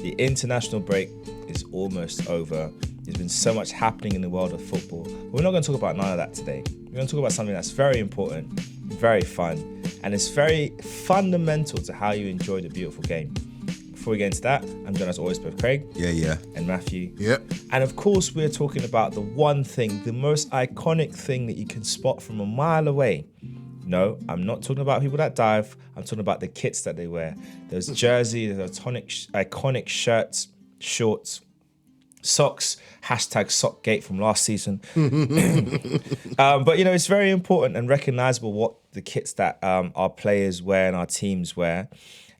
The international break is almost over. There's been so much happening in the world of football. But we're not going to talk about none of that today. We're going to talk about something that's very important, very fun, and it's very fundamental to how you enjoy the beautiful game. Before we get into that, I'm joined as always with Craig. Yeah. And Matthew. Yep. And of course, we're talking about the one thing, the most iconic thing that you can spot from a mile away. No, I'm not talking about people that dive. I'm talking about the kits that they wear. Those jerseys, those iconic shirts, shorts, socks, #Sockgate from last season. But, it's very important and recognizable what the kits that our players wear and our teams wear.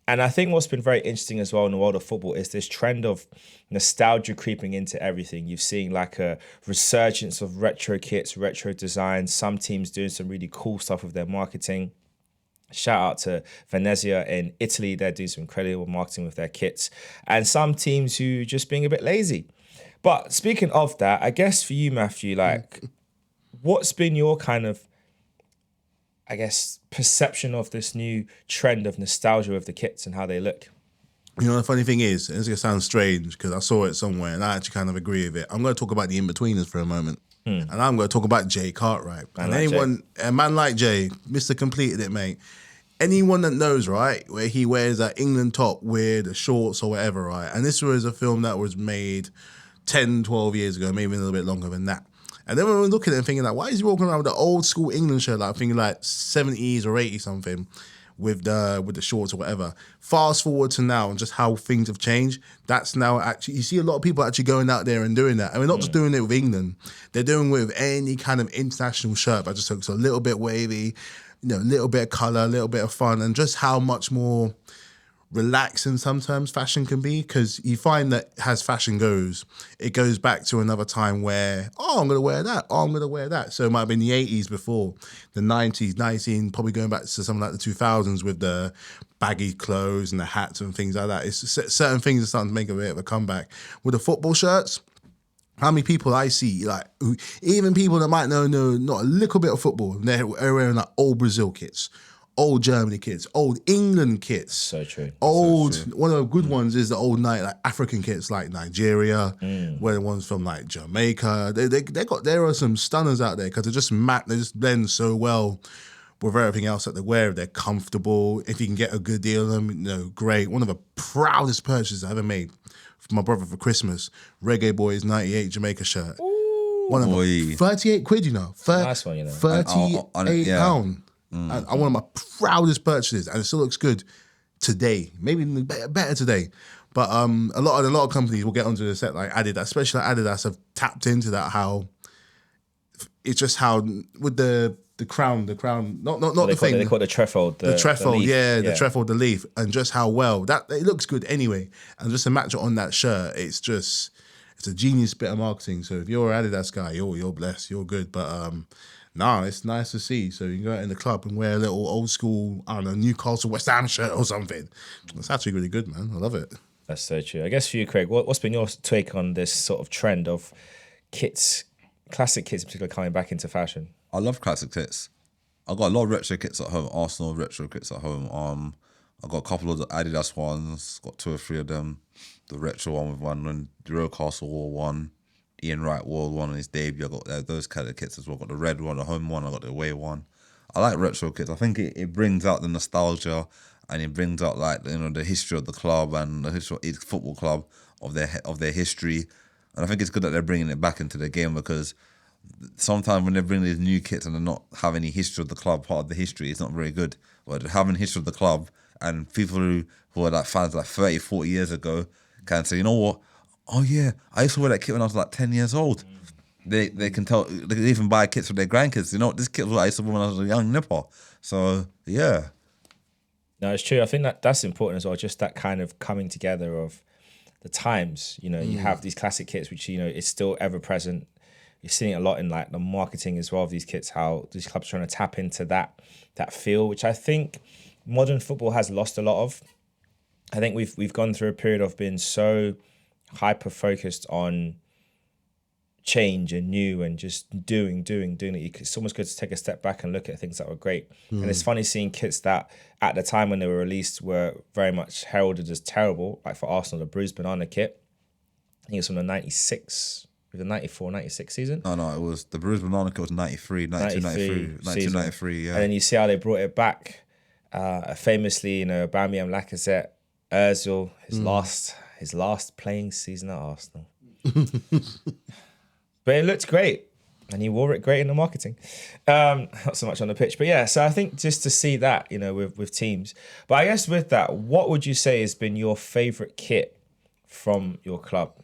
And I think what's been very interesting as well in the world of football is this trend of nostalgia creeping into everything. You've seen like a resurgence of retro kits, retro designs, some teams doing some really cool stuff with their marketing. Shout out to Venezia in Italy. They're doing some incredible marketing with their kits. And some teams who just being a bit lazy. But speaking of that, I guess for you, Matthew, like what's been your kind of, I guess, perception of this new trend of nostalgia with the kits and how they look? The funny thing is, it's going to sound strange because I saw it somewhere and I actually kind of agree with it. I'm going to talk about the in-betweeners for a moment. And I'm going to talk about Jay Cartwright. A man like Jay, Mr. Completed it, mate. Anyone that knows, right, where he wears that England top with the shorts or whatever, right? And this was a film that was made 10, 12 years ago, maybe a little bit longer than that. And then when we're looking at it and thinking like, why is he walking around with the old school England shirt, like thinking like 70s or 80s something with the shorts or whatever. Fast forward to now and just how things have changed. That's now actually, you see a lot of people actually going out there and doing that. And we're not just doing it with England. They're doing it with any kind of international shirt, but just looks a little bit wavy, a little bit of colour, a little bit of fun, and just how much more relaxing sometimes fashion can be, because you find that as fashion goes, it goes back to another time where, I'm going to wear that, I'm going to wear that. So it might have been the 80s before, the 90s, 19, probably going back to something like the 2000s with the baggy clothes and the hats and things like that. It's certain things are starting to make a bit of a comeback. With the football shirts, how many people I see, like even people that might know not a little bit of football, they're wearing like old Brazil kits, old Germany kits, old England kits. So true. One of the good ones is the old like African kits like Nigeria, where the ones from like Jamaica. There are some stunners out there because they just blend so well with everything else that they wear. If they're comfortable, if you can get a good deal on them, great. One of the proudest purchases I ever made for my brother for Christmas, Reggae Boys 98 Jamaica shirt. One of them, 38 quid, Nice one, 38 pound. And one of my proudest purchases, and it still looks good today. Maybe even better today. But a lot of companies will get onto the set like Adidas, especially like Adidas, have tapped into that. How it's just how with the crown, not the thing. They call it the trefoil. The trefoil, the leaf. The trefoil, the leaf, and just how well that it looks good anyway. And just to match it on that shirt, it's a genius bit of marketing. So if you're an Adidas guy, you're blessed, you're good. But it's nice to see. So you can go out in the club and wear a little old school, I don't know, Newcastle West Ham shirt or something. It's actually really good, man. I love it. That's so true. I guess for you, Craig, what's been your take on this sort of trend of kits, classic kits in particular, coming back into fashion? I love classic kits. I got a lot of retro kits at home, Arsenal retro kits at home. I got a couple of the Adidas ones, got 2 or 3 of them. The retro one with one, and the Newcastle wore one. Ian Wright wore one on his debut. I got those kind of kits as well. I got the red one, the home one. I got the away one. I like retro kits. I think it brings out the nostalgia, and it brings out like the history of the club and the history of each football club of their history. And I think it's good that they're bringing it back into the game, because sometimes when they bring these new kits and they're not have any history of the club, part of the history, it's not very good. But having history of the club, and people who are like fans like 30, 40 years ago can say, you know what? Oh yeah, I used to wear that kit when I was like 10 years old. They can tell, they can even buy kits for their grandkids. This kit was what I used to wear when I was a young nipper. So yeah. No, it's true. I think that's important as well. Just that kind of coming together of the times. You have these classic kits, which is still ever present. You're seeing it a lot in like the marketing as well of these kits. How these clubs are trying to tap into that feel, which I think modern football has lost a lot of. I think we've gone through a period of being so hyper focused on change and new and just doing it. It's almost good to take a step back and look at things that were great. And it's funny seeing kits that at the time when they were released were very much heralded as terrible. Like for Arsenal, the bruised banana kit. I think it's from the 96, the 94, 96 season. No, it was the bruised banana kit was 93, 93, yeah. And then you see how they brought it back. Famously, Aubameyang, Lacazette, Ozil, his last playing season at Arsenal. But it looked great. And he wore it great in the marketing. Not so much on the pitch. But yeah, so I think just to see that, with teams. But I guess with that, what would you say has been your favourite kit from your club?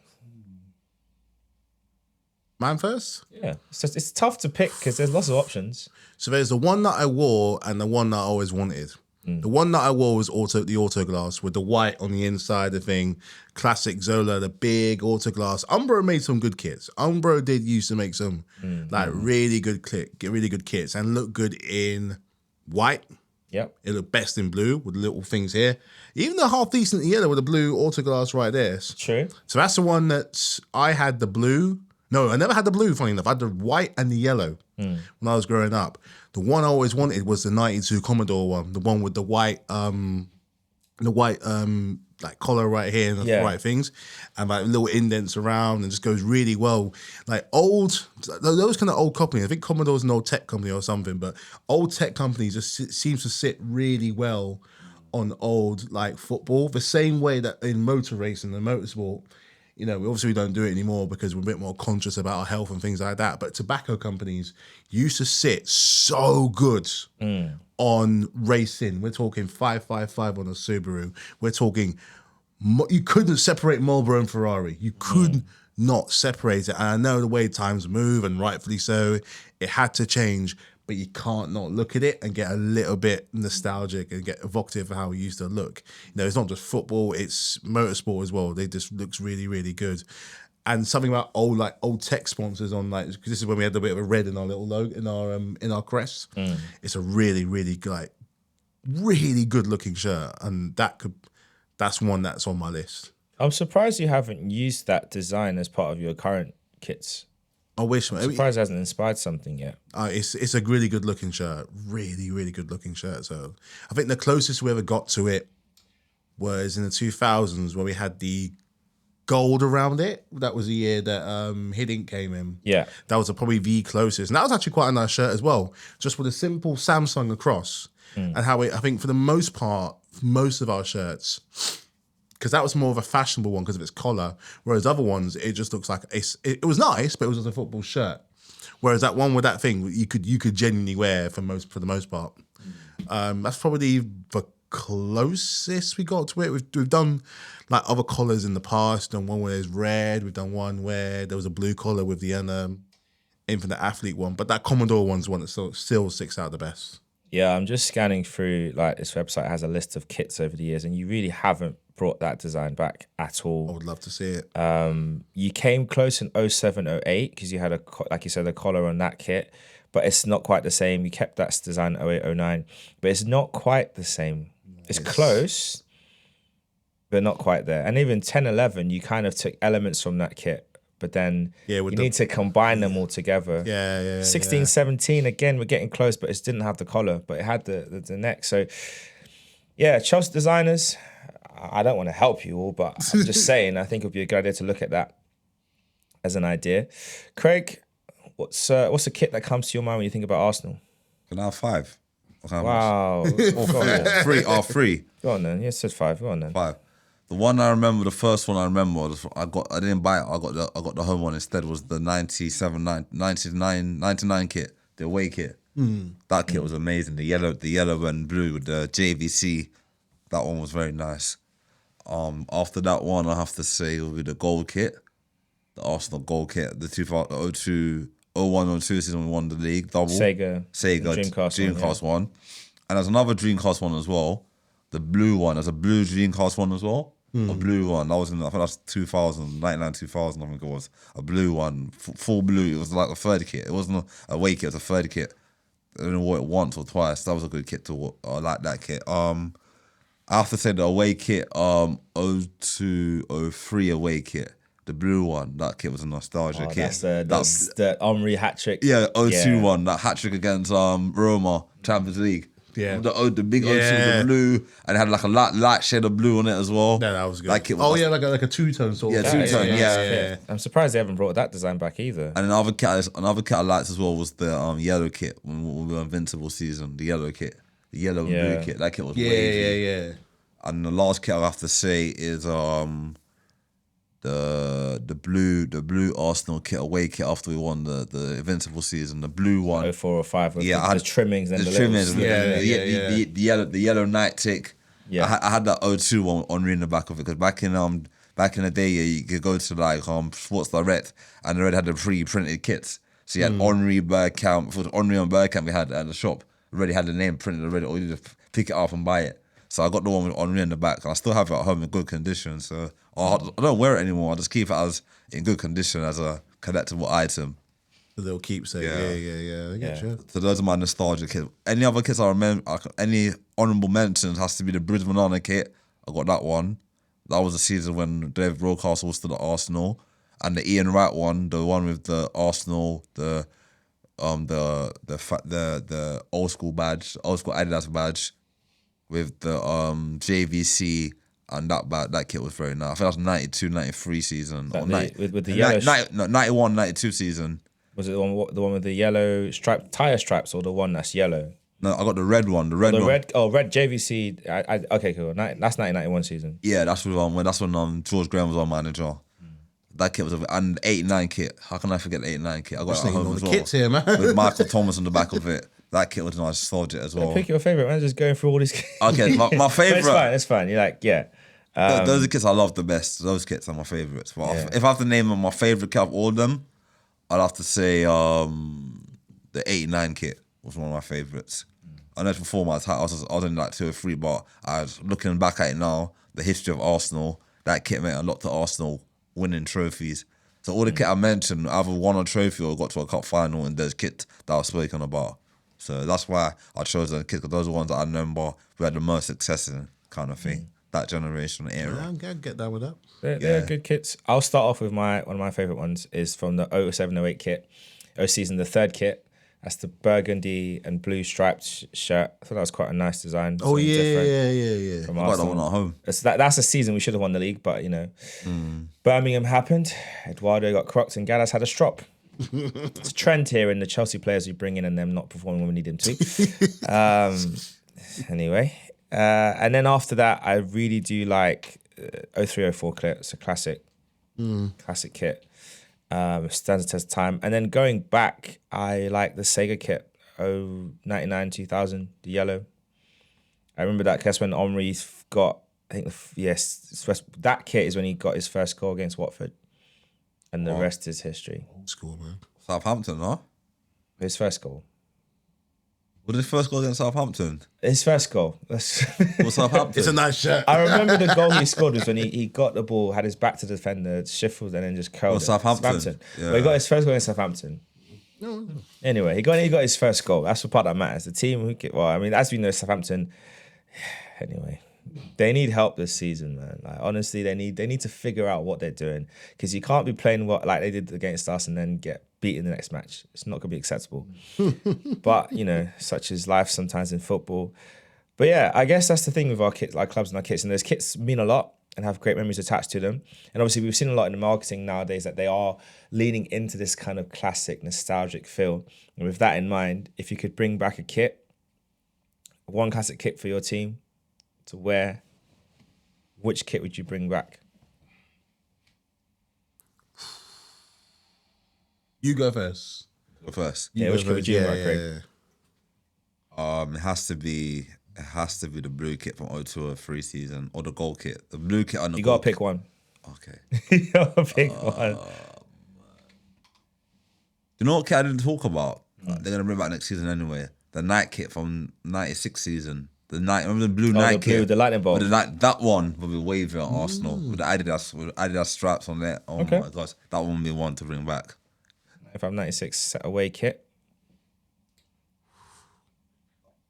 Man first? Yeah. It's tough to pick because there's lots of options. So there's the one that I wore and the one that I always wanted. The one that I wore was the Autoglass with the white on the inside, the thing. Classic Zola, the big Autoglass. Umbro made some good kits. Umbro did used to make some really good kits and look good in white. Yep. It looked best in blue with the little things here. Even the half decent yellow with the blue Autoglass right there. True. So that's the one that I had the blue. No, I never had the blue, funny enough. I had the white and the yellow when I was growing up. The one I always wanted was the 92 Commodore one, the one with the white like collar right here and the right things, and like little indents around, and just goes really well. Like those kind of old companies. I think Commodore's an old tech company or something, but old tech companies just seems to sit really well on old like football. The same way that in motor racing and motorsport. We obviously don't do it anymore because we're a bit more conscious about our health and things like that. But tobacco companies used to sit so good on racing. We're talking 555 on a Subaru. We're talking, you couldn't separate Marlboro and Ferrari. You could not separate it. And I know the way times move, and rightfully so, it had to change. But you can't not look at it and get a little bit nostalgic and get evocative of how it used to look. It's not just football; it's motorsport as well. They just looks really, really good. And something about old tech sponsors on because this is when we had a bit of a red in our little logo in our crest. It's a really, really really good looking shirt, and that's one that's on my list. I'm surprised you haven't used that design as part of your current kits. I wish. I'm surprised it hasn't inspired something yet. It's a really good looking shirt. Really, really good looking shirt. So I think the closest we ever got to it was in the 2000s where we had the gold around it. That was the year that Hiddink came in. Yeah. That was probably the closest. And that was actually quite a nice shirt as well. Just with a simple Samsung across. And how I think for the most part, most of our shirts, because that was more of a fashionable one because of its collar, whereas other ones, it just looks like it was nice, but it was just a football shirt. Whereas that one with that thing, you could genuinely wear for the most part. That's probably the closest we got to it. We've done like other collars in the past. Done one where there's red. We've done one where there was a blue collar with the Infinite Athlete one. But that Commodore one's one that still sticks out the best. Yeah, I'm just scanning through, like, this website has a list of kits over the years, and you really haven't brought that design back at all. I would love to see it. You came close in 07, 08 because you had, like you said, a collar on that kit, but it's not quite the same. You kept that design 08, 09, but it's not quite the same. It's close, but not quite there. And even 10, 11, you kind of took elements from that kit, but then you need to combine them all together. 16, 17, again, we're getting close, but it didn't have the collar, but it had the neck. So, yeah, Chelsea designers, I don't want to help you all, but I'm just saying, I think it would be a good idea to look at that as an idea. Craig, what's a kit that comes to your mind when you think about Arsenal? Can I have 5? Wow. Three. Go on then. Yes, it says 5. Go on then. 5. The one I remember, the first one I remember, I didn't buy it. I got the home one instead. Was the 99 kit, the away kit. That kit was amazing. The yellow and blue with the JVC. That one was very nice. After that one, I have to say it would be the gold kit, the Arsenal gold kit, the 2002, 01, 02 season we won the league double. Sega Dreamcast one. And there's another Dreamcast one as well. The blue one. There's a blue Dreamcast one as well. A blue one. That was I think that's 2000, 99, 2000, I think it was. A blue one. Full blue. It was like a third kit. It wasn't a away kit, it was a third kit. I don't know what it once or twice. That was a good kit I like that kit. I have to say the away kit, 02, 03 away kit The blue one, that kit was a nostalgia kit. That's the Omri hat trick. Yeah, 0-2 one, that hat trick against Roma, Champions League. Yeah. The big 0-2 with the blue, and it had like a light shade of blue on it as well. Yeah, that was good. That kit was like a two-tone sort of. Yeah, two-tone, yeah. I'm surprised they haven't brought that design back either. And another kit I liked as well was the yellow kit when we were Invincible season. The yellow kit, the yellow and blue kit. That kit was wavy. Yeah. And the last kit I have to say is the blue Arsenal kit, away kit after we won the Invincible season. The blue one, 04 or 5 with the trimmings and the trimmings, little the yellow night tick. Yeah, I had that 0-2 one on in the back of it because back in the day, you could go to like Sports Direct and they already had the pre-printed kits. So you had Henri Bergkamp, if it was Henri and Bergkamp we had at the shop, already had the name printed already, or you just pick it up and buy it. So I got the one with Henri in the back, and I still have it at home in good condition. So I don't wear it anymore. I just keep it as in good condition as a collectible item. The little keepsake. Yeah. I get you. So those are my nostalgia kits. Any other kits I remember? Any honourable mentions has to be the Bridge Banana kit. I got that one. That was the season when Dave Rocastle was still at Arsenal, and the Ian Wright one, the one with the Arsenal, the old school badge, old school Adidas badge, with the JVC and that kit was very nice. I think that was 92, 93 season. Or with the yellow 91, 92 season. Was it the one with the yellow tire stripes or the one that's yellow? No, I got the red one. The red one. Red JVC. Okay, cool. That's 1991 season. Yeah, that's when George Graham was our manager. That kit was and the 89 kit. How can I forget the 89 kit? I got it at home as well. Kits here, man. With Michael Thomas on the back of it. That kit was nice. Nostalgic as well. Pick your favorite, man. Just going through all these kits. Okay, my favorite. It's fine. You're like, yeah. Those are the kits I love the best. Those kits are my favorites. But if I have to name my favorite kit of all of them, I'd have to say the 89 kit was one of my favorites. I know before I was only like 2 or 3, but I was looking back at it now, the history of Arsenal, that kit meant a lot to Arsenal winning trophies. So all the kit I mentioned, either won a trophy or got to a cup final in those kits that I was speaking about. So that's why I chose those kits, because those are the ones that I remember we had the most success in, kind of thing. That generation era. Yeah, I get down with that. They're good kits. I'll start off with one of my favourite ones is from the 07-08 kit. Season, the third kit. That's the burgundy and blue striped shirt. I thought that was quite a nice design. Oh, yeah. I got that one at home. That's a season we should have won the league, but, Birmingham happened. Eduardo got crocked and Gallas had a strop. It's a trend here in the Chelsea players we bring in and them not performing when we need them to. Anyway. And then after that, I really do like 03-04 kit. It's a classic kit. Stands the test of time. And then going back, I like the Sega kit, 99, 2000, the yellow. I remember that because when Omri got, I think, that kit is when he got his first goal against Watford. And the rest is history. Old school, man. Southampton, huh? His first goal. What did his first goal against Southampton? His first goal. Southampton? It's a nice shirt. I remember the goal he scored was when he got the ball, had his back to the defender, shifted, and then just curled it. Southampton. Yeah. But he got his first goal against Southampton. No. Anyway, he got his first goal. That's the part that matters. The team, as we know, Southampton. Anyway, they need help this season, man. Like, honestly, they need to figure out what they're doing, because you can't be playing like they did against us and then get beat in the next match. It's not going to be acceptable. But, such is life sometimes in football. But yeah, I guess that's the thing with our kits, like clubs and our kits. And those kits mean a lot and have great memories attached to them. And obviously we've seen a lot in the marketing nowadays that they are leaning into this kind of classic, nostalgic feel. And with that in mind, if you could bring back a kit, one classic kit for your team to wear, which kit would you bring back? You go first. Go first. Which kit would you bring back, Craig? It has to be the blue kit from 02-03 season, or the gold kit. The blue kit and the You gold gotta pick kit. one. Okay. You gotta pick one. You know what kit I didn't talk about? They're gonna bring back next season anyway. The night kit from 96 season. Remember the blue night kit? With the lightning bolt. That one will be wavy at Arsenal with the Adidas straps on there. Oh my gosh, that one would be one to bring back. If I'm 96 away kit.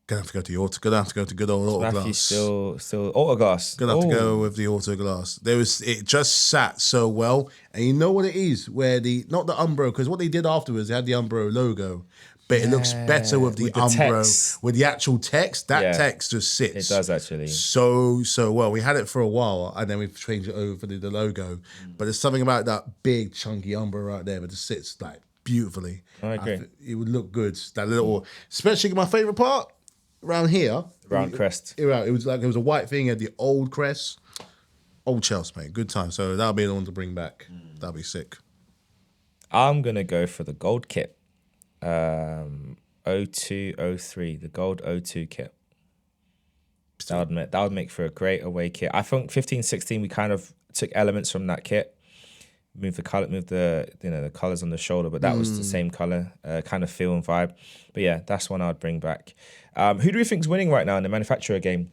Gonna have to go to the auto. Gonna have to go to good old Matthew Autoglass. still Autoglass. Gonna have to go with the Autoglass. It just sat so well, and you know what it is? Where not the Umbro, because what they did afterwards, they had the Umbro logo, but it looks better with the Umbro, text. with the actual text. That text just sits. It does actually. So well. We had it for a while, and then we've changed it over for the logo. But there's something about that big chunky Umbro right there, but it sits like beautifully. I agree. It would look good. That little, especially my favorite part. Around here, Round crest. It was like it was a white thing at the old crest. Old Chelsea, mate. Good time. So that'll be the one to bring back. That'll be sick. I'm gonna go for the gold kit. 0203, the gold 02 kit. That would make for a great away kit. I think 15-16 we kind of took elements from that kit. Move the colors on the shoulder, but that was the same color kind of feel and vibe. But yeah, that's one I'd bring back. Who do we think's winning right now in the manufacturer game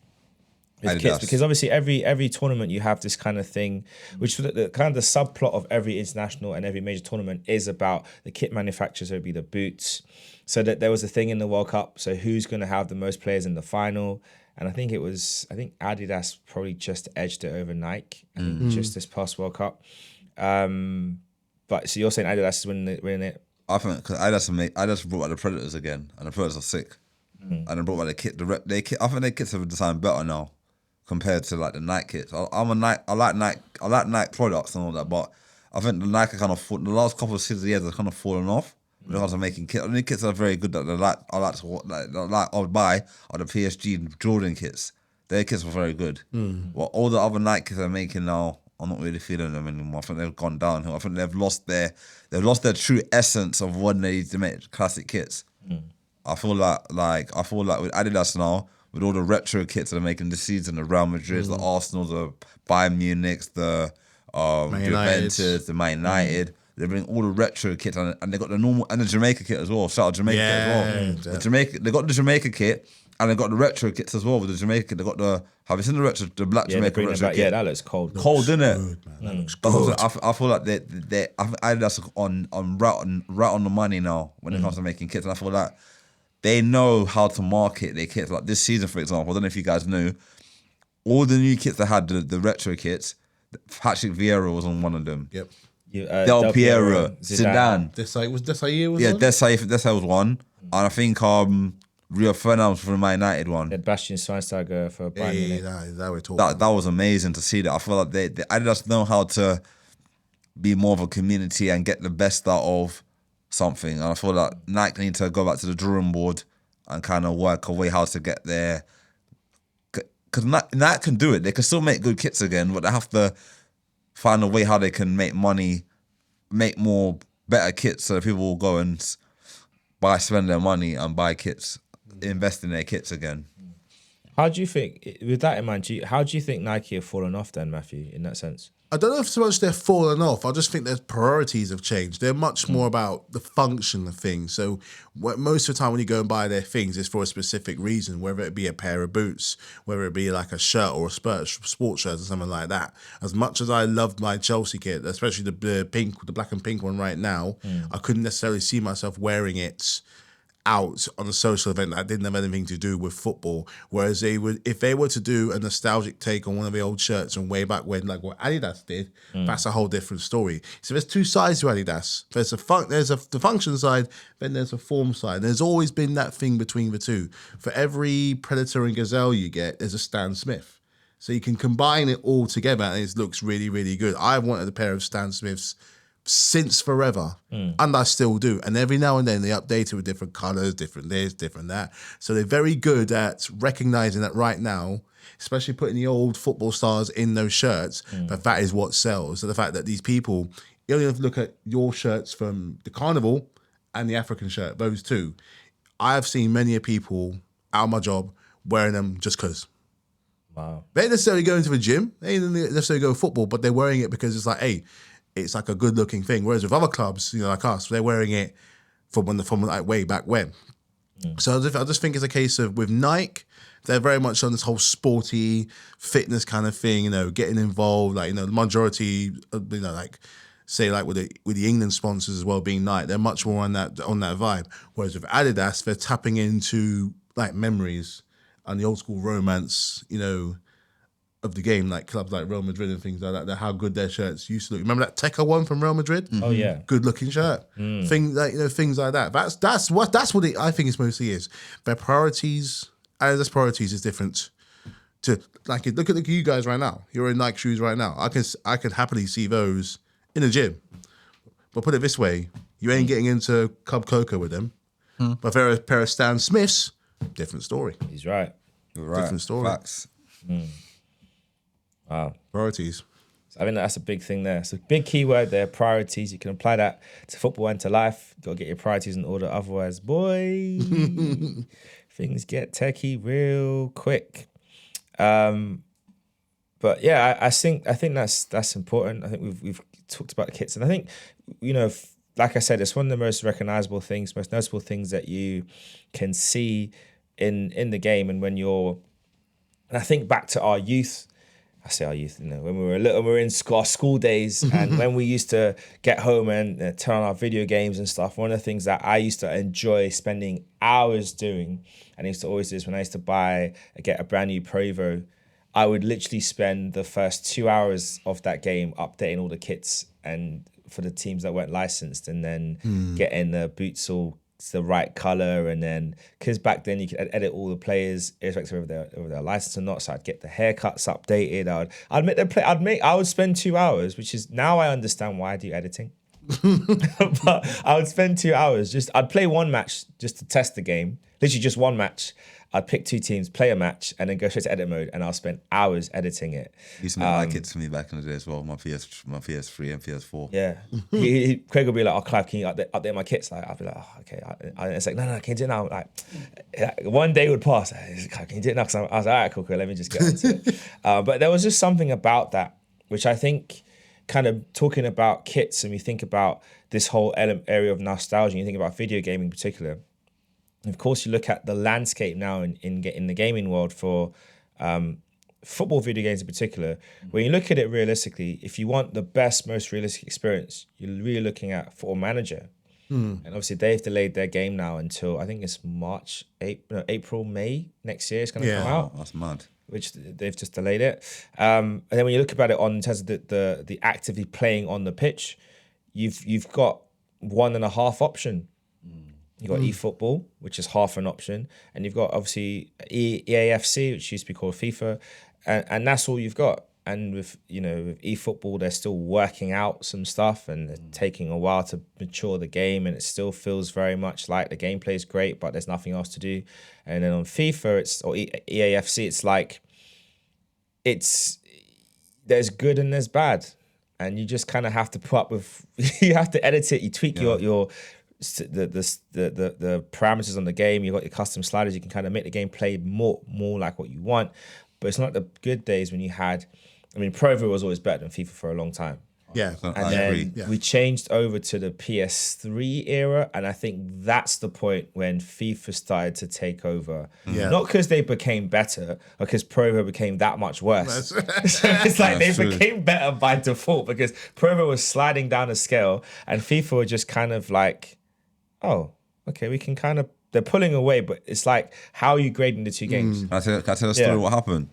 with kits? Because obviously every tournament you have this kind of thing, which the kind of the subplot of every international and every major tournament is about the kit manufacturers. So it'd be the boots. So that there was a thing in the World Cup. So who's going to have the most players in the final? And I think Adidas probably just edged it over Nike. I think just this past World Cup. But so you're saying Adidas is winning it? I think because Adidas brought back the Predators again, and the Predators are sick. And they brought back the kit. I think their kits have designed better now compared to like the Nike kits. I like Nike products and all that, but I think the Nike the last couple of seasons they've kind of fallen off. When it comes to making kits, the only kits that are very good that I would buy are the PSG and Jordan kits. Their kits were very good. Well, all the other Nike kits they're making now, I'm not really feeling them anymore. I think they've gone downhill. I think they've lost their true essence of when they used to make classic kits. I feel like with Adidas now, with all the retro kits that they're making this season, the Real Madrid, the Arsenal, the Bayern Munich, the Juventus, the Man United. They bring all the retro kits and they got the normal and the Jamaica kit as well. Shout out Jamaica kit as well. They got the Jamaica kit and they got the retro kits as well. With the Jamaica kit, they got have you seen the black Jamaica retro kit? Yeah, that looks cold. Cold, isn't it? Good, man. That looks good. I feel like I think Adidas on right on the money now when it comes to making kits, and I feel like they know how to market their kits. Like this season, for example, I don't know if you guys knew, all the new kits that had the retro kits, Patrick Vieira was on one of them. Yep. Del Piero, Zidane. Desai was yeah, one? Desai was one, and I think Rio Ferdinand for the Man United one. They had Bastian Schweinsteiger for Bayern Munich. That we're talking. That was amazing to see that. I feel like they Adidas know how to be more of a community and get the best out of something. And I feel like Nike need to go back to the drawing board and kind of work a way how to get there. Because Nike can do it. They can still make good kits again, but they have to find a way how they can make money, make more better kits so that people will go and spend their money and buy kits, invest in their kits again. How do you think, with that in mind, how do you think Nike have fallen off then, Matthew, in that sense? I don't know if so much they're falling off. I just think their priorities have changed. They're much more about the function of things. So most of the time when you go and buy their things, it's for a specific reason, whether it be a pair of boots, whether it be like a shirt or a sports shirt or something like that. As much as I loved my Chelsea kit, especially the black and pink one right now, I couldn't necessarily see myself wearing it out on a social event that didn't have anything to do with football. Whereas if they were to do a nostalgic take on one of the old shirts from way back when, like what Adidas did, that's a whole different story. So there's two sides to Adidas. There's the function side, then there's a form side. There's always been that thing between the two. For every Predator and Gazelle you get, there's a Stan Smith. So you can combine it all together and it looks really, really good. I've wanted a pair of Stan Smiths since forever, and I still do. And every now and then they update it with different colours, different this, different that. So they're very good at recognising that right now, especially putting the old football stars in those shirts, that is what sells. So the fact that these people, you only have to look at your shirts from the Carnival and the African shirt, those two. I have seen many people out of my job wearing them just because. Wow. They ain't necessarily going to the gym, they ain't necessarily go football, but they're wearing it because it's like, hey, it's like a good looking thing. Whereas with other clubs, like us, they're wearing it from like way back when. So I just think it's a case of with Nike, they're very much on this whole sporty fitness kind of thing, getting involved. Like, the majority, like say like with the England sponsors as well being Nike, they're much more on that vibe. Whereas with Adidas, they're tapping into like memories and the old school romance, of the game, like clubs like Real Madrid and things like that, how good their shirts used to look. Remember that Tekka one from Real Madrid? Oh yeah, Good looking shirt. Things like that. That's what I think it mostly is. Their priorities, and their priorities is different. To like, look at you guys right now. You're in Nike shoes right now. I can happily see those in the gym. But put it this way, you ain't getting into Cub Coco with them. But if they're a pair of Stan Smiths, different story. he's right. You're right. Different story. Facts. Wow. Priorities. So I think that's a big thing there. It's a big key word there, priorities. You can apply that to football and to life. You got to get your priorities in order. Otherwise, boy, things get techie real quick. But yeah, I think that's important. I think we've talked about the kits, and I think like I said, it's one of the most recognizable things, most noticeable things that you can see in the game. And and I think back to our youth. I say our youth, when we were little, we were in our school days, and when we used to get home and turn on our video games and stuff. One of the things that I used to enjoy spending hours doing, and I used to always do this when I used to get a brand new Pro Evo, I would literally spend the first 2 hours of that game updating all the kits and for the teams that weren't licensed, and then getting the boots all the right color, and then because back then you could edit all the players irrespective of their license or not. So I'd get the haircuts updated. I would spend 2 hours, which is now I understand why I do editing. But I would spend 2 hours I'd play one match just to test the game, literally just one match. I'd pick two teams, play a match, and then go straight to edit mode, and I'll spend hours editing it. He used to make my kits for me back in the day as well, my PS3 and PS4. Yeah. Craig would be like, "Oh, Clive, can you update my kits?" Like, I'd be like, "Oh, okay." It's like, no, can you do it now? Like, one day would pass. Clive, can you do it now? Because I was like, all right, cool, let me just get into it. But there was just something about that, which I think kind of talking about kits, and we think about this whole area of nostalgia, and you think about video gaming in particular. Of course, you look at the landscape now in the gaming world for football video games in particular. When you look at it realistically, if you want the best, most realistic experience, you're really looking at Football Manager. And obviously, they've delayed their game now until I think it's April, May next year. It's going to come out. That's mad. Which they've just delayed it. And then when you look about it in terms of the actively playing on the pitch, you've got 1.5 option. You've got eFootball, which is half an option, and you've got obviously EAFC, which used to be called FIFA, and that's all you've got. And with eFootball, they're still working out some stuff, and it's taking a while to mature the game, and it still feels very much like the gameplay is great, but there's nothing else to do. And then on FIFA, or EAFC, it's like there's good and there's bad, and you just kind of have to put up with. You have to edit it. You tweak your the parameters on the game. You've got your custom sliders. You can kind of make the game play more like what you want. But it's not the good days when you had. I mean, Pro Evo was always better than FIFA for a long time. Yeah, And then we changed over to the PS3 era, and I think that's the point when FIFA started to take over. Yeah. Not because they became better, or because Pro Evo became that much worse. So it's like they became better by default because Pro Evo was sliding down the scale, and FIFA were just kind of like, oh, okay, we can kind of, they're pulling away, but it's like, how are you grading the two games? Can I tell a story what happened?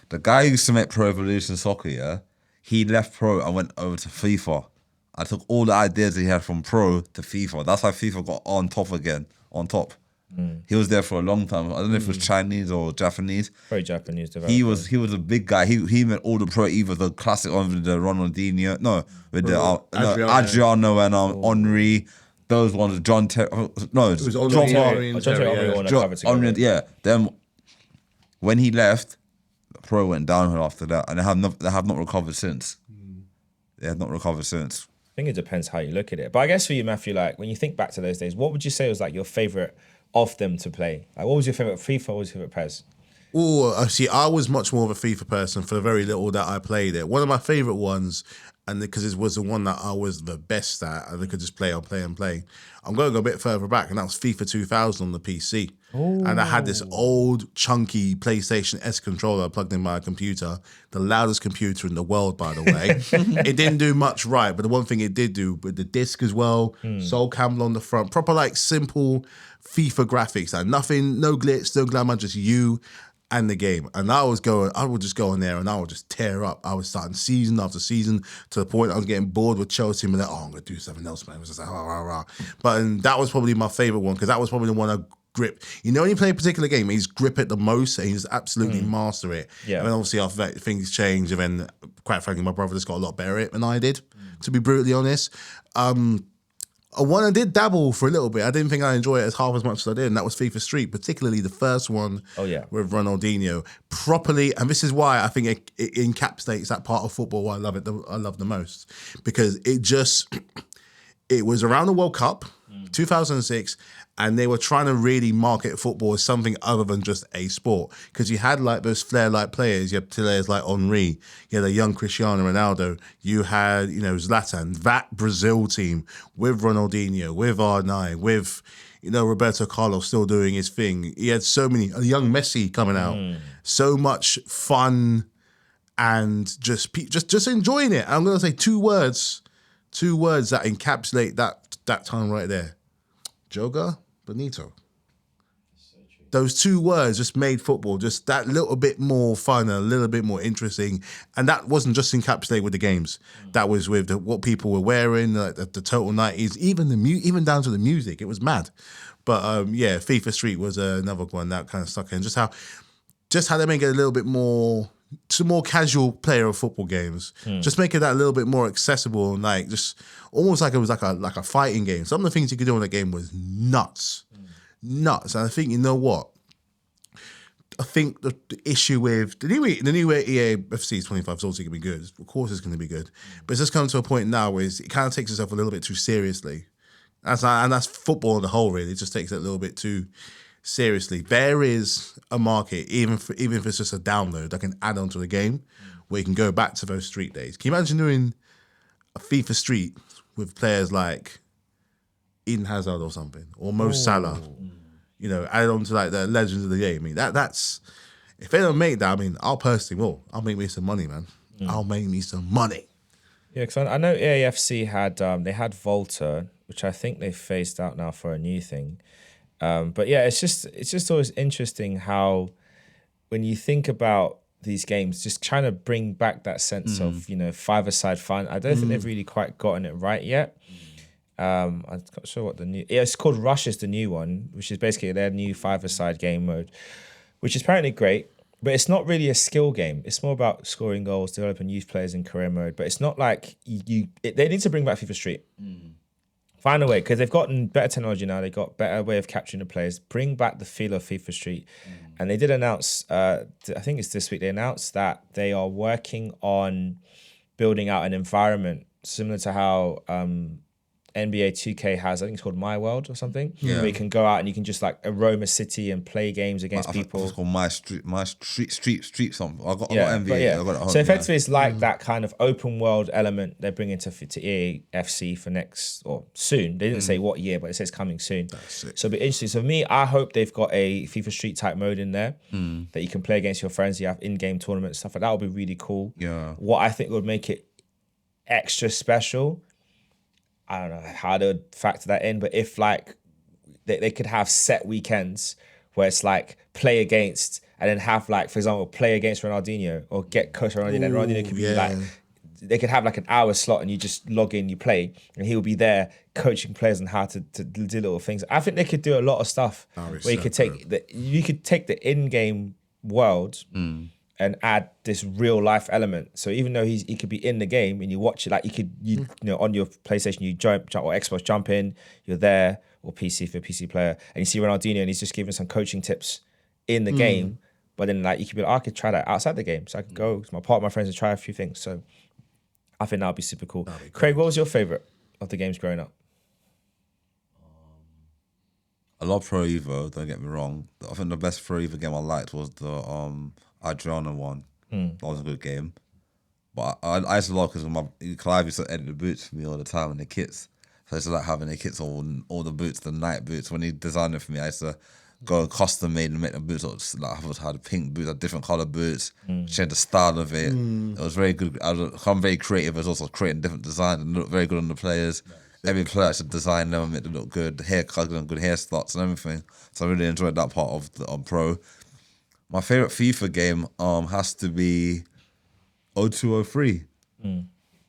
The guy who used to make Pro Evolution Soccer, he left Pro and went over to FIFA. I took all the ideas he had from Pro to FIFA. That's how FIFA got on top. He was there for a long time. I don't know if it was Chinese or Japanese. Probably Japanese developer. He was a big guy. He made all the Pro Evo, the classic one with the Ronaldinho. No, with Adriano and Henry. Those ones, John Terry. No, it was John Terry. Yeah. Then when he left, Pro went downhill after that, and they have not recovered since. They have not recovered since. I think it depends how you look at it. But I guess for you, Matthew, like when you think back to those days, what would you say was like your favorite of them to play? Like, what was your favorite FIFA? What was your favorite PES? Oh, see, I was much more of a FIFA person for the very little that I played it. One of my favorite ones, and because it was the one that I was the best at, and I could just play. I'm going to go a bit further back, and that was FIFA 2000 on the PC. And I had this old, chunky PlayStation S controller plugged in my computer, the loudest computer in the world, by the way. It didn't do much right, but the one thing it did do, with the disc as well, Sol Campbell on the front, proper like simple FIFA graphics, like nothing, no glitz, no glamour, just you and the game. And I would just go in there and I would just tear up. I was starting season after season to the point I was getting bored with Chelsea and like, I'm going to do something else, man. It was just like, rah, rah, rah. But that was probably my favorite one because that was probably the one I grip. You know, when you play a particular game, he's grip it the most and he's absolutely master it. Yeah. And then obviously after that, things change. And then, quite frankly, my brother just got a lot better at it than I did, to be brutally honest. One I did dabble for a little bit. I didn't think I enjoyed it as half as much as I did, and that was FIFA Street, particularly the first one with Ronaldinho. Properly, and this is why I think it encapsulates that part of football why I love the most. Because it was around the World Cup, 2006, and they were trying to really market football as something other than just a sport. Because you had like those flair-like players. You had players like Henry. You had a young Cristiano Ronaldo. You had, Zlatan. That Brazil team with Ronaldinho, with R9, with, Roberto Carlos still doing his thing. He had so many, a young Messi coming out. So much fun and just enjoying it. I'm going to say two words that encapsulate that time right there. Joga Bonito. Those two words just made football just that little bit more fun and a little bit more interesting. And that wasn't just encapsulated with the games. That was with what people were wearing, like the total 90s, even down to the music. It was mad. But FIFA Street was another one that kind of stuck in. Just how they make it a little bit more to more casual player of football games. Just make it that a little bit more accessible and like just almost like it was like a fighting game. Some of the things you could do in the game was nuts. And I think, you know what? I think the issue with the new EA FC 25 is also going to be good. Of course it's going to be good. But it's just come to a point now where it kind of takes itself a little bit too seriously. That's football on the whole, really. It just takes it a little bit too seriously. There is a market, even if it's just a download, that can add on to the game where you can go back to those street days. Can you imagine doing a FIFA Street with players like Eden Hazard or something, or Mo Salah? Add on to like the legends of the game. I mean, that's if they don't make that, I mean, I'll make me some money, man. I'll make me some money. Yeah, because I know AFC had they had Volta, which I think they phased out now for a new thing. But yeah, it's just always interesting how when you think about these games, just trying to bring back that sense of five-a-side fun. I don't think they've really quite gotten it right yet. I'm not sure what it's called. Rush is the new one, which is basically their new five-a-side game mode, which is apparently great. But it's not really a skill game. It's more about scoring goals, developing youth players in career mode. But it's not like they need to bring back FIFA Street. Find a way, because they've gotten better technology now. They've got better way of capturing the players. Bring back the feel of FIFA Street. And they did announce, I think it's this week, they announced that they are working on building out an environment similar to how NBA 2K has, I think it's called My World or something, where you can go out and you can just like roam a city and play games against people. It's called My Street something. I got NBA. I got it at home, so effectively, it's like that kind of open world element they're bringing to EA FC for next or soon. They didn't say what year, but it says coming soon. So it'll be interesting. So for me, I hope they've got a FIFA Street type mode in there that you can play against your friends. You have in-game tournaments, stuff like that. Would be really cool. Yeah. What I think would make it extra special, I don't know how to factor that in, but if like they could have set weekends where it's like play against and then have like, for example, play against Ronaldinho or get coach Ronaldinho, and Ronaldinho could be like, they could have like an hour slot and you just log in, you play, and he'll be there coaching players on how to do little things. I think they could do a lot of stuff where you could take the in-game world and add this real life element. So even though he could be in the game and you watch it, like you on your PlayStation, you jump or Xbox, jump in, you're there, or PC for a PC player, and you see Ronaldinho and he's just giving some coaching tips in the game. But then like you could be like, I could try that outside the game. So I could go with my friends and try a few things. So I think that would be super cool. Craig, what was your favorite of the games growing up? I love Pro Evo, don't get me wrong. I think the best Pro Evo game I liked was the Adriana one. That was a good game. But I used to love because my Clive used to edit the boots for me all the time and the kits. So I used to like having the kits on all the boots, the night boots. When he designed it for me, I used to go custom made and make the boots. Like I had pink boots, had different color boots, change the style of it. It was very good. I'm very creative. I was also creating different designs and look very good on the players. Every player I should design them and make them look good. The haircut and good hairstyles and everything. So I really enjoyed that part of the Pro. My favorite FIFA game has to be 0203.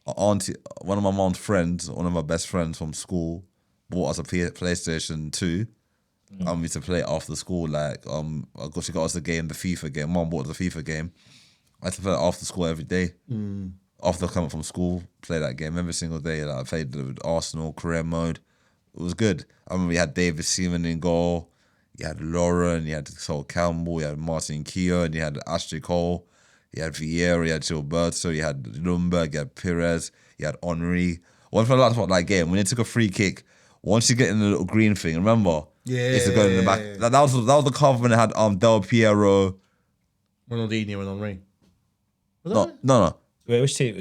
Auntie, one of my mom's friends, one of my best friends from school, bought us a PlayStation 2. We used to play it after school. Like, she got us the game, the FIFA game. Mom bought us the FIFA game. I used to play it after school every day. After coming from school, play that game every single day. Like, I played with Arsenal career mode. It was good. I remember we had David Seaman in goal. You had Lauren, you had Sol Campbell, you had Martin Keown, you had Ashley Cole, you had Vieira, you had Gilberto, you had Lumberg, you had Perez, you had Henri. One thing I liked about that game, when they took a free kick, once you get in the little green thing, remember? It's to go in the back. That was the cover when they had Del Piero. Ronaldinho and Henri. No. Wait, which team?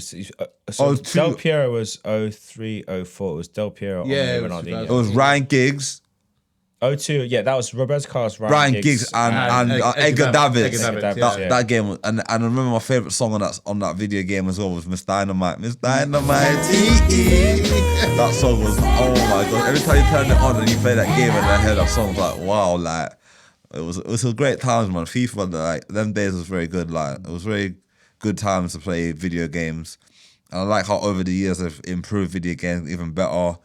Del Piero was 03, 04. It was Del Piero. Yeah, Ronaldinho. It was Ryan Giggs. 02, yeah, that was Roberto Carlos, Ryan Giggs and Edgar Davids. That game, and I remember my favourite song on that video game as well was Miss Dynamite. Miss Dynamite. That song was, oh my god. Every time you turn it on and you play that game and I hear that song, I was like, wow, like it was a great times, man. FIFA, like them days was very good. Like it was very good times to play video games. And I like how over the years they've improved video games even better.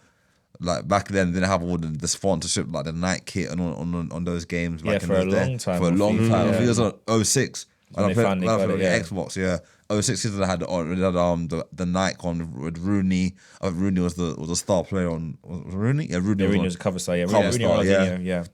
Like back then, they didn't have all the sponsorship, like the Nike kit and on those games. Yeah, for a long time. For a long time. I think it was on 06. When they finally got it, yeah. Xbox, yeah. 06 season they had the Nike on with Rooney. Rooney was the star player on was Rooney? Yeah, Rooney was a cover star, yeah. Cover star, yeah.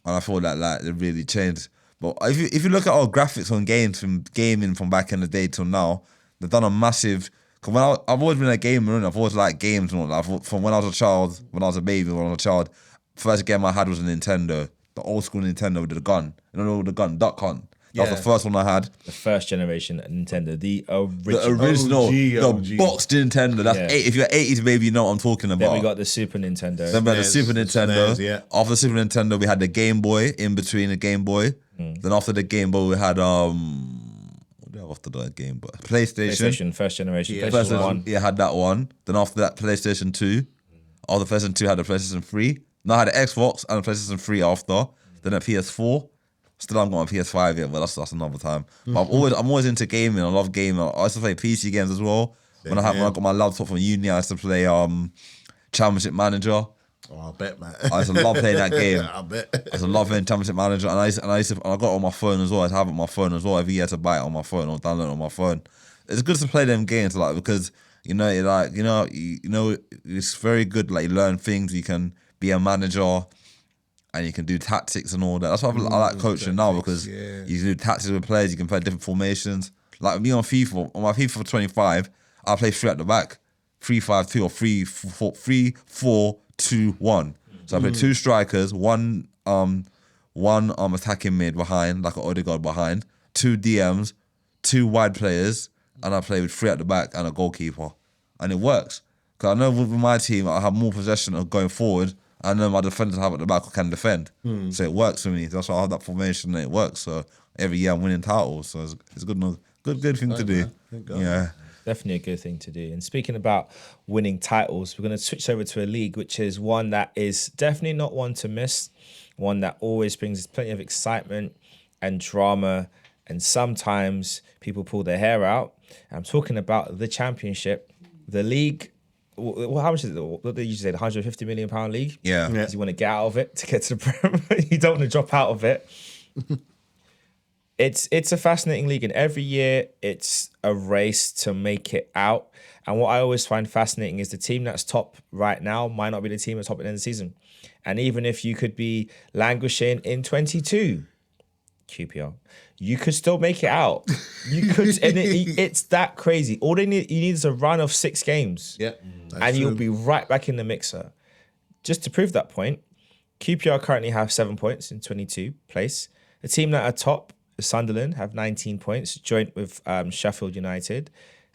And I thought that like it really changed. But if you look at our graphics on games from gaming from back in the day till now, they've done a massive. Cause I've always been a gamer, and I've always liked games. And all that. From when I was a child, when I was a baby, when I was a child, first game I had was a Nintendo, the old school Nintendo with the gun. You know the gun, Duck Hunt. That was the first one I had. The first generation Nintendo, the original, the boxed Nintendo. That's if you're 80s baby, you know what I'm talking about. Then we got the Super Nintendo. Then we had the Super Nintendo. After the Super Nintendo, we had the Game Boy. In between the Game Boy, then after the Game Boy, we had after that game, but PlayStation first generation, PlayStation 1. Yeah, had that one. Then after that, PlayStation 2. After PlayStation 2, had the PlayStation 3. Now I had the Xbox and the PlayStation 3 after. Then a PS4. Still haven't got a PS5 yet, but that's another time. But I'm always into gaming. I love gaming. I used to play PC games as well. When I got my laptop from uni, I used to play Championship Manager. Oh, I bet, man. I used to love playing that game. I bet. I used to love playing Championship Manager, and I got it on my phone as well. I used to have it on my phone as well. Every year to buy it on my phone or download it on my phone. It's good to play them games like because it's very good. Like you learn things. You can be a manager, and you can do tactics and all that. That's why I like coaching now because you can do tactics with players. You can play different formations. Like me on FIFA, on my FIFA 25, I play 3 at the back, 3-5-2 or 3-4-2-1. So I play 2 strikers, one attacking mid behind, like an Odegaard behind, 2 DMs, 2 wide players, and I play with 3 at the back and a goalkeeper. And it works. Because I know with my team, I have more possession of going forward, and then my defenders have at the back who can defend. So it works for me. That's why I have that formation and it works. So every year I'm winning titles. So it's good thing to do. Yeah. Definitely a good thing to do. And speaking about winning titles, we're going to switch over to a league, which is one that is definitely not one to miss, one that always brings plenty of excitement and drama, and sometimes people pull their hair out. I'm talking about the Championship, the league. Well, how much is it? What did you say? The £150 million league? Yeah. Because you want to get out of it to get to the Prem. You don't want to drop out of it. It's a fascinating league, and every year it's a race to make it out. And what I always find fascinating is the team that's top right now might not be the team that's top at the end of the season. And even if you could be languishing in 22, QPR, you could still make it out. You could, and it's that crazy. All you need is a run of 6 games, and you'll be right back in the mixer. Just to prove that point, QPR currently have 7 points in 22 place. The team that are top, Sunderland, have 19 points, joint with Sheffield United.